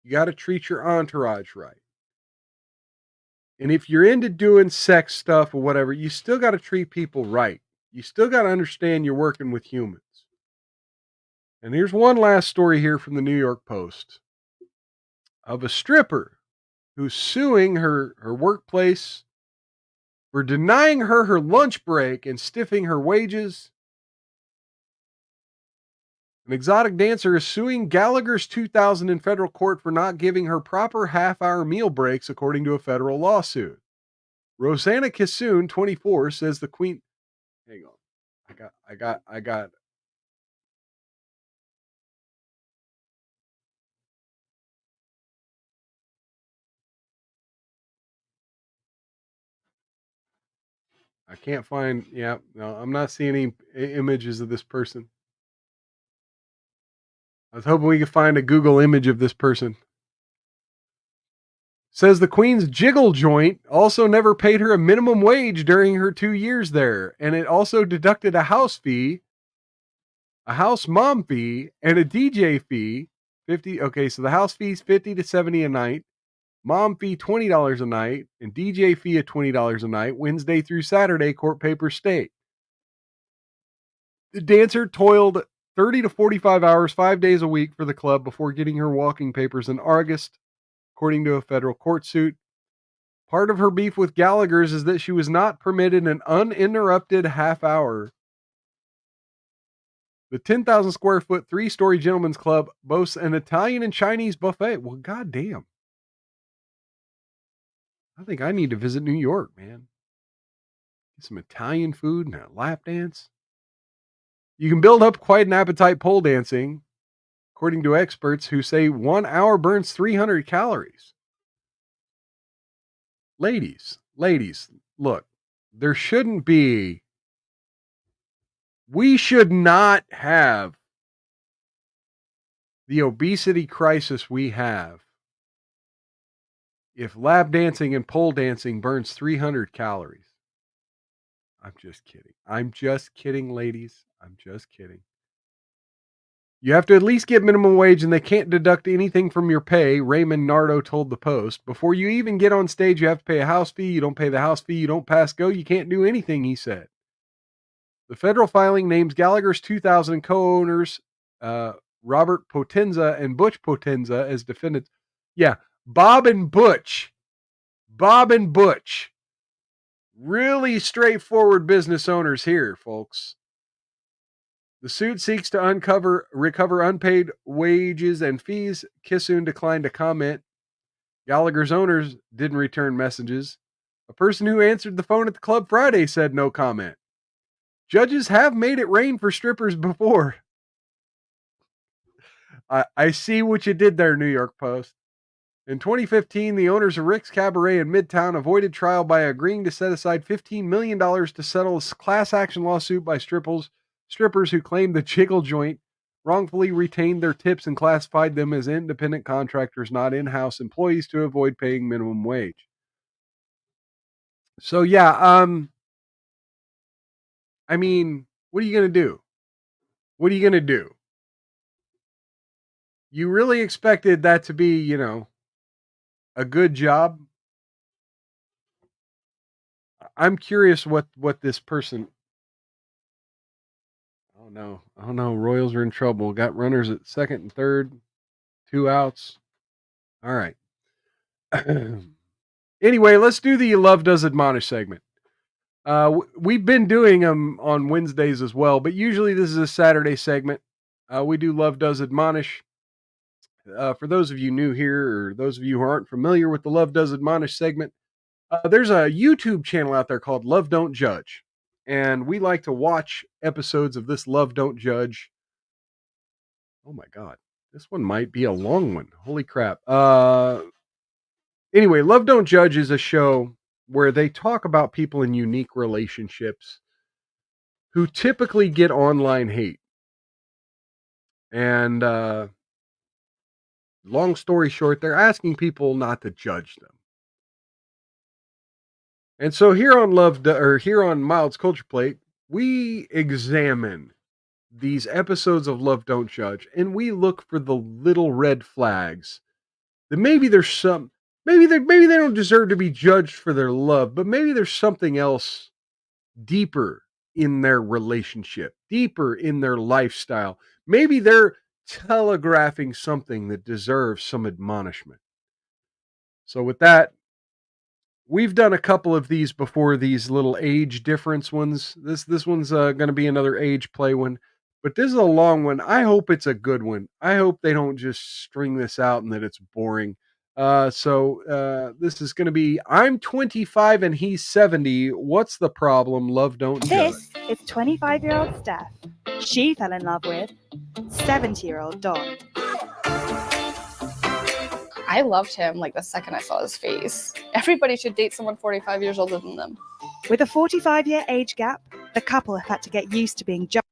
You got to treat your entourage right. And if you're into doing sex stuff or whatever, you still got to treat people right. You still got to understand you're working with humans. And here's one last story here from the New York Post of a stripper who's suing her workplace for denying her lunch break and stiffing her wages. An exotic dancer is suing Gallagher's 2000 in federal court for not giving her proper half-hour meal breaks, according to a federal lawsuit. Rosanna Kissoon, 24, says the queen. Hang on, I got. I can't find. Yeah, no, I'm not seeing any images of this person. I was hoping we could find a Google image of this person. Says the Queen's jiggle joint also never paid her a minimum wage during her 2 years there, and it also deducted a house fee, a house mom fee, and a DJ fee. 50. Okay, so the house fee is 50 to 70 a night, mom fee $20 a night, and DJ fee of $20 a night, Wednesday through Saturday, court papers state. The dancer toiled 30 to 45 hours, 5 days a week for the club before getting her walking papers in August, according to a federal court suit. Part of her beef with Gallagher's is that she was not permitted an uninterrupted half hour. The 10,000 square foot, 3-story gentlemen's club boasts an Italian and Chinese buffet. Well, goddamn. I think I need to visit New York, man. Get some Italian food and a lap dance. You can build up quite an appetite pole dancing, according to experts who say 1 hour burns 300 calories. Ladies, look, there shouldn't be. We should not have the obesity crisis we have, if lap dancing and pole dancing burns 300 calories. I'm just kidding. I'm just kidding, ladies. I'm just kidding. You have to at least get minimum wage and they can't deduct anything from your pay, Raymond Nardo told the Post. Before you even get on stage, you have to pay a house fee. You don't pay the house fee, you don't pass go, you can't do anything, he said. The federal filing names Gallagher's 2000 co-owners, Robert Potenza and Butch Potenza, as defendants. Yeah, Bob and Butch. Bob and Butch. Really straightforward business owners here, folks. The suit seeks to recover unpaid wages and fees. Kissoon declined to comment. Gallagher's owners didn't return messages. A person who answered the phone at the club Friday said no comment. Judges have made it rain for strippers before. I see what you did there, New York Post. In 2015, the owners of Rick's Cabaret in Midtown avoided trial by agreeing to set aside $15 million to settle a class action lawsuit by strippers who claimed the Jiggle Joint wrongfully retained their tips and classified them as independent contractors, not in-house employees, to avoid paying minimum wage. So yeah, I mean, what are you going to do? What are you going to do? You really expected that to be, a good job? I'm curious what this person. Oh no, Royals are in trouble. Got runners at second and third, 2 outs. All right. Anyway, let's do the Love Does Admonish segment. We've been doing them on Wednesdays as well, but usually this is a Saturday segment. We do Love Does Admonish. For those of you new here, or those of you who aren't familiar with the Love Does Admonish segment, there's a YouTube channel out there called Love Don't Judge. And we like to watch episodes of this Love Don't Judge. Oh my God. This one might be a long one. Holy crap. Anyway, Love Don't Judge is a show where they talk about people in unique relationships who typically get online hate. And long story short, they're asking people not to judge them. And so here on Mild's Culture Plate, we examine these episodes of Love Don't Judge, and we look for the little red flags that maybe maybe they don't deserve to be judged for their love, but maybe there's something else deeper in their relationship, deeper in their lifestyle. Maybe they're telegraphing something that deserves some admonishment. So with that, we've done a couple of these before, these little age difference ones. This one's going to be another age play one, but this is a long one. I hope it's a good one. I hope they don't just string this out and that it's boring. So this is going to be, I'm 25 and he's 70. What's the problem? Love Don't Judge. This is 25-year-old Steph. She fell in love with 70-year-old Don. I loved him like the second I saw his face. Everybody should date someone 45 years older than them. With a 45-year age gap, the couple have had to get used to being judged.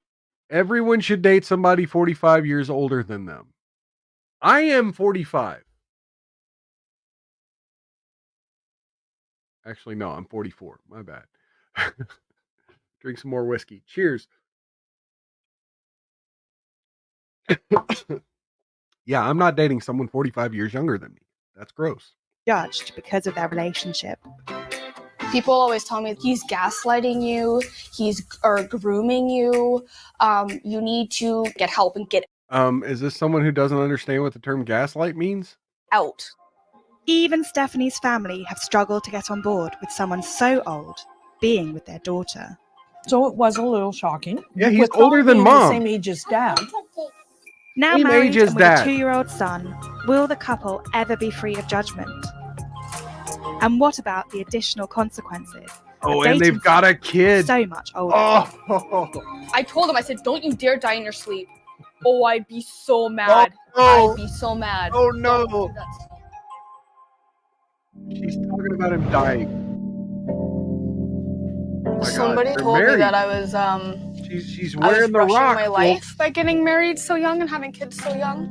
Everyone should date somebody 45 years older than them. I am 45. Actually, no, I'm 44. My bad. Drink some more whiskey. Cheers. Yeah, I'm not dating someone 45 years younger than me. That's gross. Judged because of their relationship. People always tell me he's gaslighting you, he's grooming you. You need to get help and get Is this someone who doesn't understand what the term gaslight means? out. Even Stephanie's family have struggled to get on board with someone so old being with their daughter. So it was a little shocking. Yeah, he's With older Don than being Mom. The same age as Dad. Now Same married age as and with Dad. a 2-year-old son, will the couple ever be free of judgment? And what about the additional consequences? Oh, of and dating they've got a kid. so much older. Oh, I told him, I said, don't you dare die in your sleep. Oh, I'd be so mad. no. I'd be so mad. Oh, no. Don't do that to me. She's talking about him dying. Oh my God, Somebody they're told me married. that I was She's I was wearing the rushing rock. my folks. life by getting married so young and having kids so young.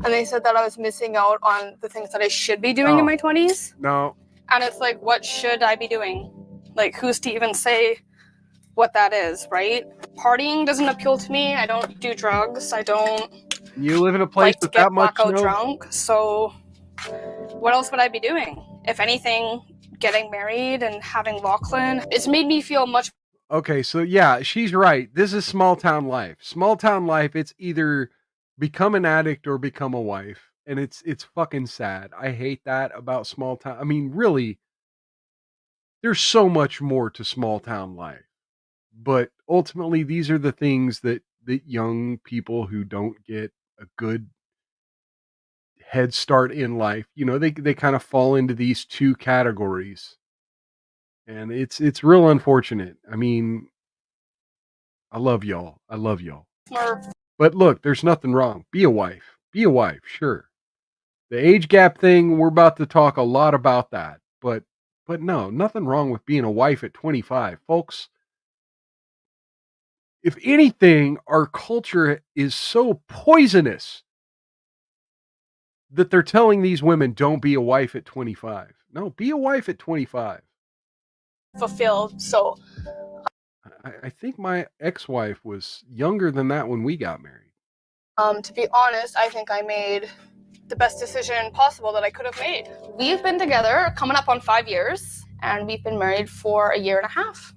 and they said that I was missing out on the things that I should be doing in my 20s. No. And it's like, what should I be doing? Like, who's to even say what that is, right? Partying doesn't appeal to me. I don't do drugs. I don't You live in a place like to with that get much blackout snow? drunk. So what else would I be doing? If anything, getting married and having Lachlan, it's made me feel much. Okay, so yeah, she's right. This is small town life. Small town life, it's either become an addict or become a wife. And it's fucking sad. I hate that about small town. I mean, really, there's so much more to small town life. But ultimately, these are the things that young people who don't get a good head start in life, they kind of fall into these two categories. And it's real unfortunate. I mean, I love y'all. I love y'all. More. But look, there's nothing wrong. Be a wife. Be a wife, sure. The age gap thing, we're about to talk a lot about that. But no, nothing wrong with being a wife at 25. Folks, if anything, our culture is so poisonous that they're telling these women, don't be a wife at 25. No, be a wife at 25. Fulfilled. So I think my ex-wife was younger than that when we got married. to be honest, I think I made the best decision possible that I could have made. We've been together coming up on 5 years, and we've been married for a year and a half.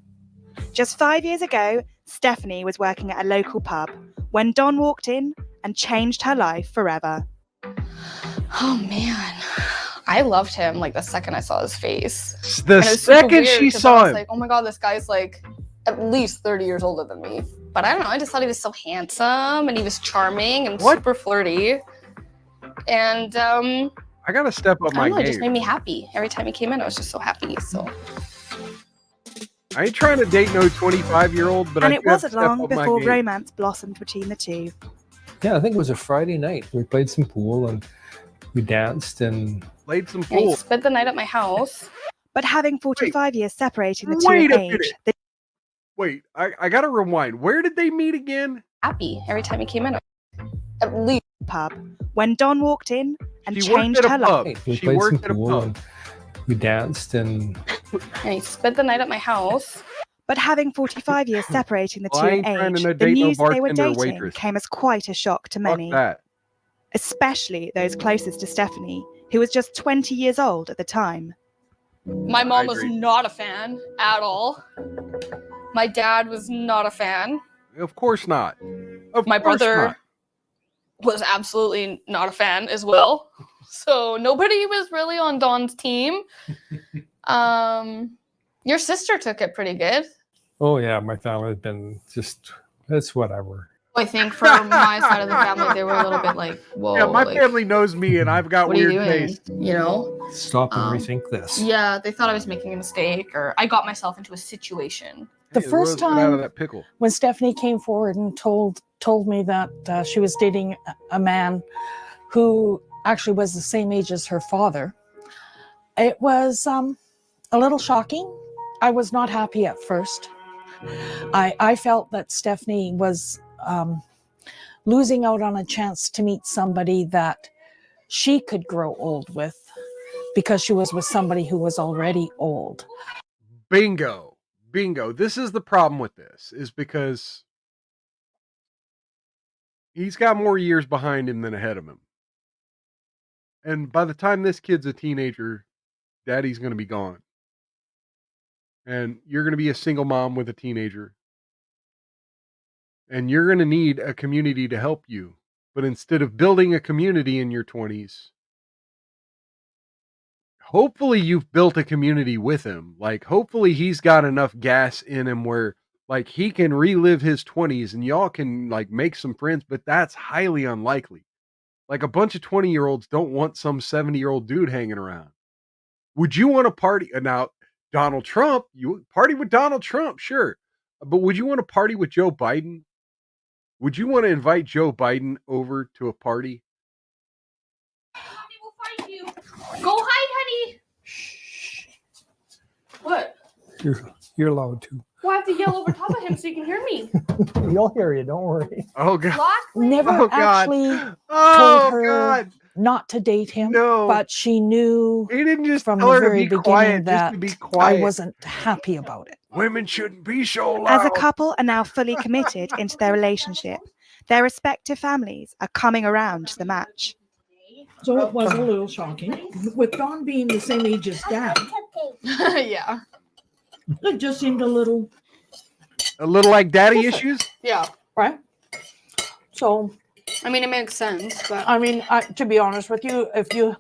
Just 5 years ago, Stephanie was working at a local pub when Don walked in and changed her life forever. Oh man, I loved him like the second I saw his face. The second she saw I was him. like, oh my god, this guy's like at least 30 years older than me. But I don't know, I just thought he was so handsome and he was charming and super flirty. And I gotta step up my I don't know, it game. just made me happy. Every time he came in, I was just so happy. So I ain't trying to date no 25-year-old, but And I it do have to wasn't step long up my before game. romance blossomed between the two. Yeah, I think it was a Friday night. We played some pool and we danced and Played some yeah, he pool. spent the night at my house. But having 45 years separating the two Wait in a age, minute. the Wait, I gotta rewind. Where did they meet again? Happy every time he came in. At least pub when Don walked in and She worked changed at her a life. pub. we She played some worked at a pool pub. and we danced and he spent the night at my house. But having 45 years separating the Well, two I in ain't trying to age, the date no news that they were bartender or dating waitress. came as quite a shock to Fuck many, that. especially those closest to Stephanie, who was just 20 years old at the time. My mom I was agree. not a fan at all. My dad was not a fan. Of course not. Of My course brother not. was absolutely not a fan as well. So nobody was really on Don's team. Your sister took it pretty good. oh yeah, my family had been just it's whatever. I think for my side of the family, they were a little bit like, whoa. Yeah, my like, family knows me and I've got what are you weird doing? taste. You know? Stop and Um, rethink this. Yeah, they thought I was making a mistake or I got myself into a situation. The Hey, first Rose, get out of time- that pickle. When Stephanie came forward and told me that she was dating a man who actually was the same age as her father, it was a little shocking. I was not happy at first. I felt that Stephanie was losing out on a chance to meet somebody that she could grow old with because she was with somebody who was already old. Bingo. This is the problem with this, is because he's got more years behind him than ahead of him. And by the time this kid's a teenager, daddy's going to be gone. And you're going to be a single mom with a teenager. And you're going to need a community to help you. But instead of building a community in your 20s, hopefully you've built a community with him. Like, hopefully he's got enough gas in him where, like, he can relive his 20s and y'all can, like, make some friends, but that's highly unlikely. Like, a bunch of 20-year-olds don't want some 70-year-old dude hanging around. Would you want to party? Now, Donald Trump, you party with Donald Trump, sure. But would you want to party with Joe Biden? Would you want to invite Joe Biden over to a party? Mommy will find you. Go hide, honey. What? You're allowed to. Well, I have to yell over top of him so you can hear me. He'll hear you. Don't worry. Oh god. Lockley. Never Oh, God. actually Oh told her god. not to date him, No. but she knew He didn't just from tell the her to very be beginning quiet just that to be I quiet. wasn't happy about it. Women shouldn't be so loud. As a couple are now fully committed into their relationship, their respective families are coming around to the match. So it was a little shocking. With Don being the same age as Dad, Yeah. it just seemed a little, A little like daddy issues? Yeah. right? So, I mean, it makes sense, but I mean, to be honest with you,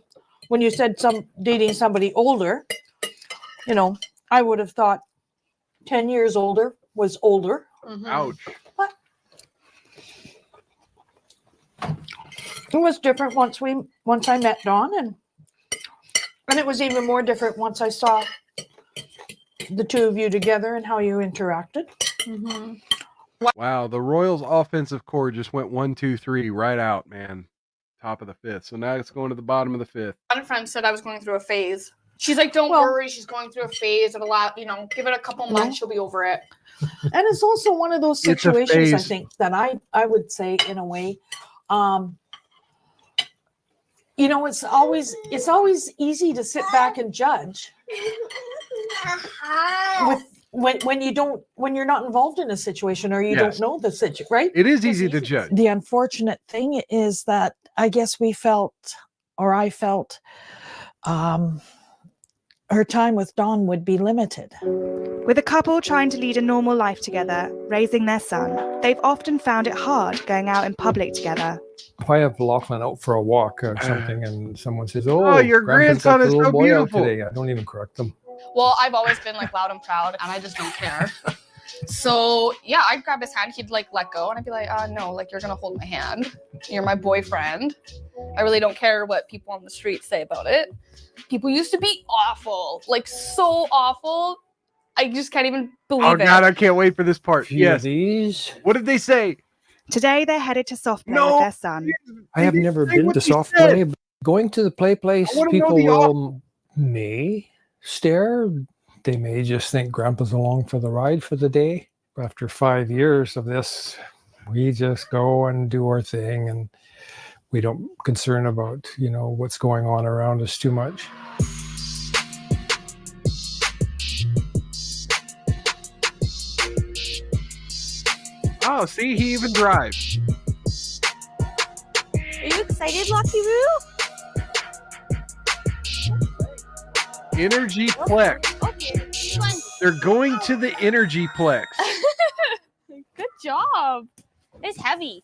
when you said dating somebody older, you know, I would have thought 10 years older was older. Ouch. It was different once I met Dawn, and it was even more different once I saw the two of you together and how you interacted. Wow, the Royals offensive core just went 1, 2, 3 right out, man. Top of the fifth. So now it's going to the bottom of the fifth. one friend said I was going through a phase. She's like, don't worry, she's going through a phase. It'll give it a couple months, she'll be over it. And it's also one of those It's a situations, I phase. think, that I would say in a way, you know, it's always easy to sit back and judge when you're not involved in a situation or you Yes. don't know the situation, right? It is easy to judge. The unfortunate thing is that I guess I felt her time with Dawn would be limited. With a couple trying to lead a normal life together, raising their son, they've often found it hard going out in public together. If I have Lachlan out for a walk or something and someone says, Oh, your Grandpa's grandson got the is little so boy out beautiful. today, I don't even correct them. Well, I've always been like loud and proud, and I just don't care. So yeah, I'd grab his hand, he'd like let go, and I'd be like, no, like you're gonna hold my hand. You're my boyfriend. I really don't care what people on the street say about it. People used to be awful, like so awful. I just can't even believe Oh it. god, I can't wait for this part. Few Yes. of these. What did they say? Today they're headed to soft play No. with their son. I have never say been what to they soft said. play. But going to the play place, I wanna know people the may stare. They may just think Grandpa's along for the ride for the day. After 5 years of this, we just go and do our thing, and we don't concern about, you know, what's going on around us too much. Oh, see, he even drives. Are you excited, Lucky Roo? Energy Plex. Okay, fine. They're going to the Energy Plex. Good job. It's heavy.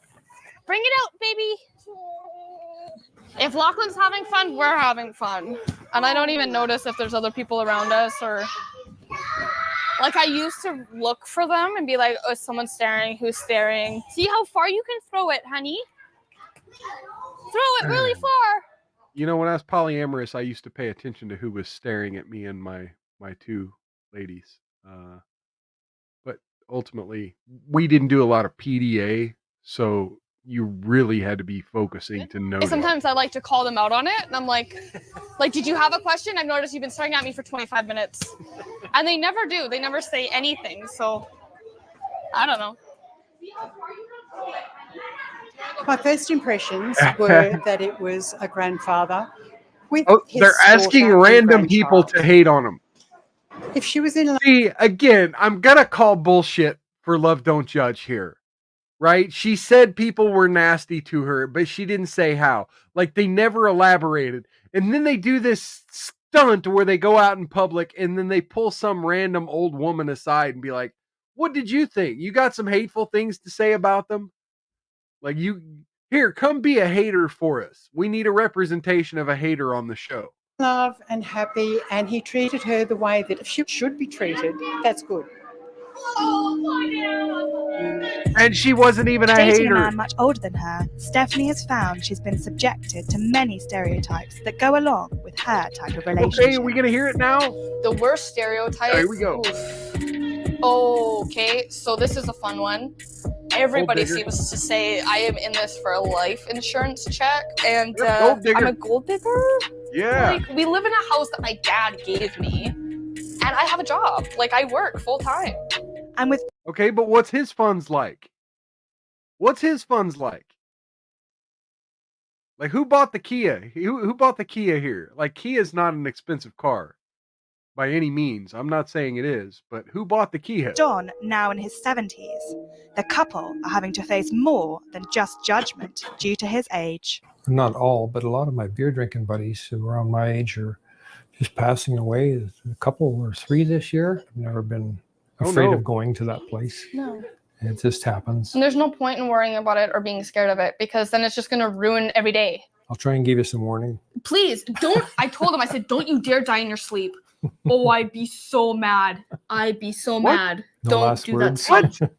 Bring it out, baby. If Lachlan's having fun, we're having fun. And I don't even notice if there's other people around us or... Like, I used to look for them and be like, oh, is someone staring? Who's staring? See how far you can throw it, honey? Throw it really far. You know, when I was polyamorous, I used to pay attention to who was staring at me and my two ladies. But ultimately, we didn't do a lot of PDA, so you really had to be focusing to notice. Sometimes I like to call them out on it, and I'm like, did you have a question? I've noticed you've been staring at me for 25 minutes. And they never do. They never say anything, so I don't know. My first impressions were that it was a grandfather with his they're asking daughter and random people grandchild. to hate on him. If she was in love, See, again, I'm gonna call bullshit for Love Don't Judge here. Right? She said people were nasty to her, but she didn't say how. Like, they never elaborated. And then they do this stunt where they go out in public and then they pull some random old woman aside and be like, what did you think? You got some hateful things to say about them? Like, here, come be a hater for us. We need a representation of a hater on the show. love and happy, and he treated her the way that she should be treated, that's good. And she wasn't even a Dating a hater. man much older than her, Stephanie has found she's been subjected to many stereotypes that go along with her type of relationship. Okay, are we gonna hear it now? The worst stereotype. Here we go. Okay, so this is a fun one. Everybody Gold digger. seems to say I am in this for a life insurance check, and Yep, gold digger. I'm a gold digger. Yeah. Like, we live in a house that my dad gave me, and I have a job. Like, I work full time. And with Okay, but what's his funds like? What's his funds like? Like, who bought the Kia? Who bought the Kia here? Like, Kia is not an expensive car by any means. I'm not saying it is, but who bought the Kia? Don, now in his 70s, the couple are having to face more than just judgment due to his age. Not all, but a lot of my beer drinking buddies who are around my age are just passing away. A couple or three this year. I've never been afraid of going to that place. No. It just happens. And there's no point in worrying about it or being scared of it, because then it's just going to ruin every day. I'll try and give you some warning. Please don't. I told him, I said, don't you dare die in your sleep. Oh, I'd be so mad. I'd be so mad. No Don't last do words? that.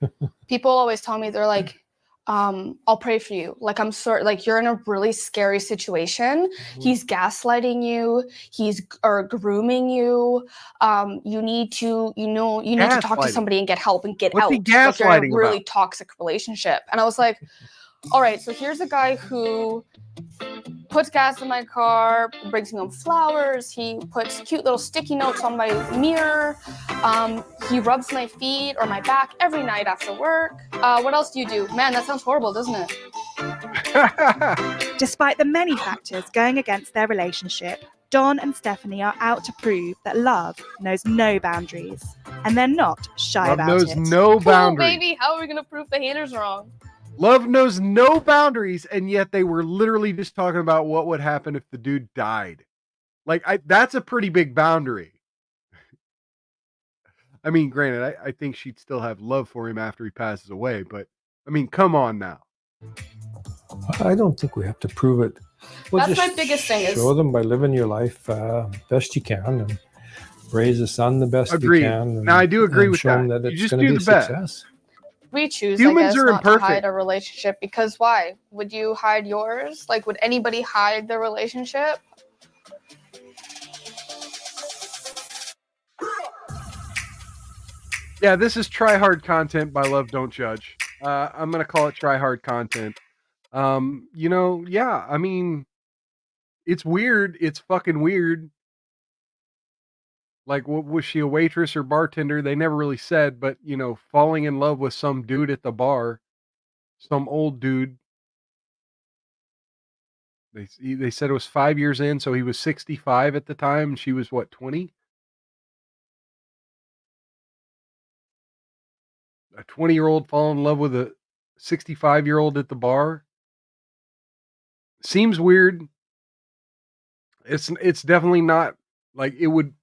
People always tell me, they're like, I'll pray for you. Like, I'm sorry, like, you're in a really scary situation. He's gaslighting you. He's grooming you. You need to, you need to talk to somebody and get help and get What's out. he Like, you're gaslighting in a really about? toxic relationship. And I was like, all right, so here's a guy who puts gas in my car, brings me home flowers. He puts cute little sticky notes on my mirror. He rubs my feet or my back every night after work. What else do you do? Man, that sounds horrible, doesn't it? Despite the many factors going against their relationship, Don and Stephanie are out to prove that love knows no boundaries, and they're not shy Love about knows it. no Cool, boundaries. baby. How are we gonna prove the haters wrong? Love knows no boundaries, and yet they were literally just talking about what would happen if the dude died. Like, that's a pretty big boundary. I mean, granted, I think she'd still have love for him after he passes away, but I mean, come on now. I don't think we have to prove it. That's just my biggest thing is- show them by living your life best you can and raise a son the best Agreed. you can. And, Now, I do agree and with show them that. that You it's just going to do be the a best. success. We choose, Humans I guess, are not to imperfect. hide a relationship, because why? Would you hide yours? Like, would anybody hide their relationship? Yeah, this is Try Hard Content by Love Don't Judge. I'm going to call it Try Hard Content. Yeah, I mean, it's weird. It's fucking weird. Like, what was she, a waitress or bartender? They never really said, but, falling in love with some dude at the bar, some old dude. They said it was 5 years in, so he was 65 at the time, and she was, what, 20? A 20-year-old fall in love with a 65-year-old at the bar? Seems weird. It's definitely not, like, it would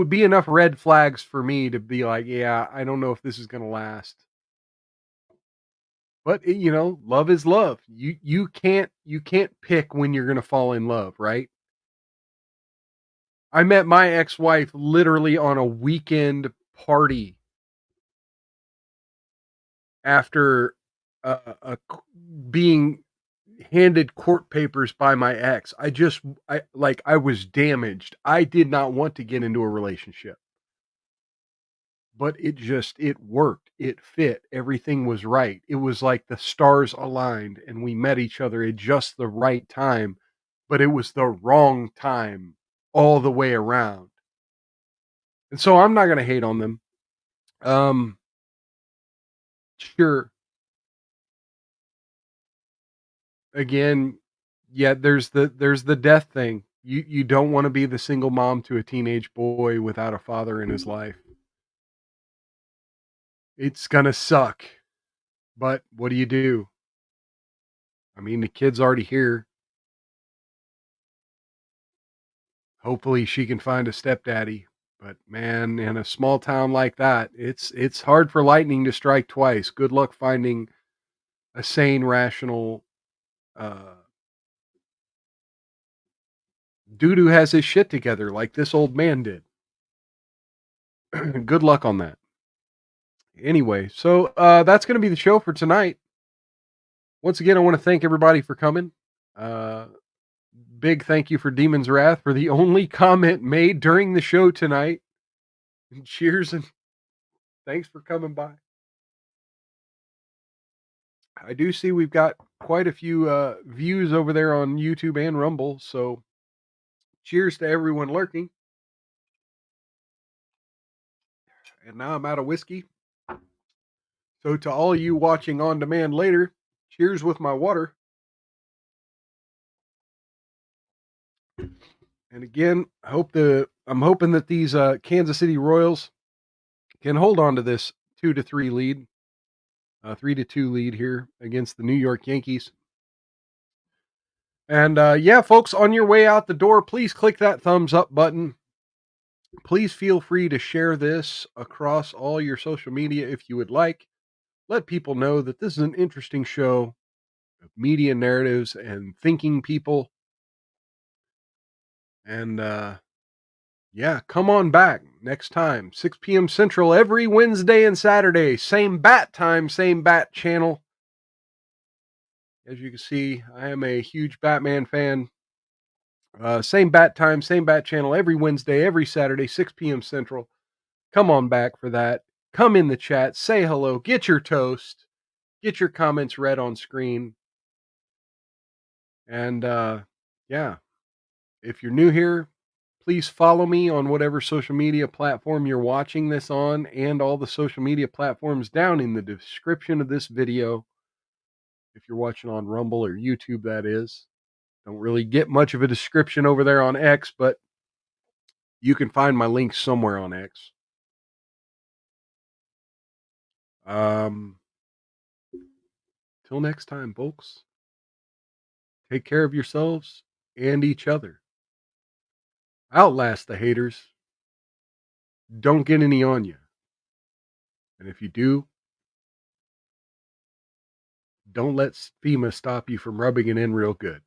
be enough red flags for me to be like, yeah, I don't know if this is going to last. But love is love. You can't pick when you're going to fall in love, right? I met my ex-wife literally on a weekend party after being handed court papers by my ex. I was damaged. I did not want to get into a relationship. But it worked. It fit. Everything was right. It was like the stars aligned and we met each other at just the right time, but it was the wrong time all the way around. And so I'm not going to hate on them. Sure. Again, yeah, there's the death thing. You don't want to be the single mom to a teenage boy without a father in his life. It's gonna suck. But what do you do? I mean, the kid's already here. Hopefully she can find a stepdaddy. But man, in a small town like that, it's hard for lightning to strike twice. Good luck finding a sane, rational dude who has his shit together like this old man did. Good luck on that. Anyway, so that's going to be the show for tonight. Once again, I want to thank everybody for coming. Big thank you for Demon's Wrath for the only comment made during the show tonight. And cheers and thanks for coming by. I do see we've got quite a few views over there on YouTube and Rumble, so cheers to everyone lurking. And now I'm out of whiskey. So to all you watching on demand later, cheers with my water. And again, I'm hoping that these Kansas City Royals can hold on to this 2-3 lead, 3-2 lead here against the New York Yankees. And yeah, folks, on your way out the door, please click that thumbs up button. Please feel free to share this across all your social media if you would like. Let people know that this is an interesting show of media narratives and thinking people. And yeah, come on back next time, 6 p.m. Central, every Wednesday and Saturday. Same bat time, same bat channel. As you can see, I am a huge Batman fan. Same bat time, same bat channel, every Wednesday, every Saturday, 6 p.m. Central. Come on back for that. Come in the chat, say hello, get your toast, get your comments read on screen. And yeah, if you're new here, please follow me on whatever social media platform you're watching this on, and all the social media platforms down in the description of this video. If you're watching on Rumble or YouTube, that is. Don't really get much of a description over there on X, but you can find my links somewhere on X. Till next time, folks. Take care of yourselves and each other. Outlast the haters. Don't get any on you. And if you do, don't let FEMA stop you from rubbing it in real good.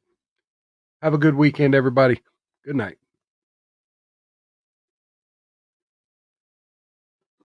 Have a good weekend, everybody. Good night.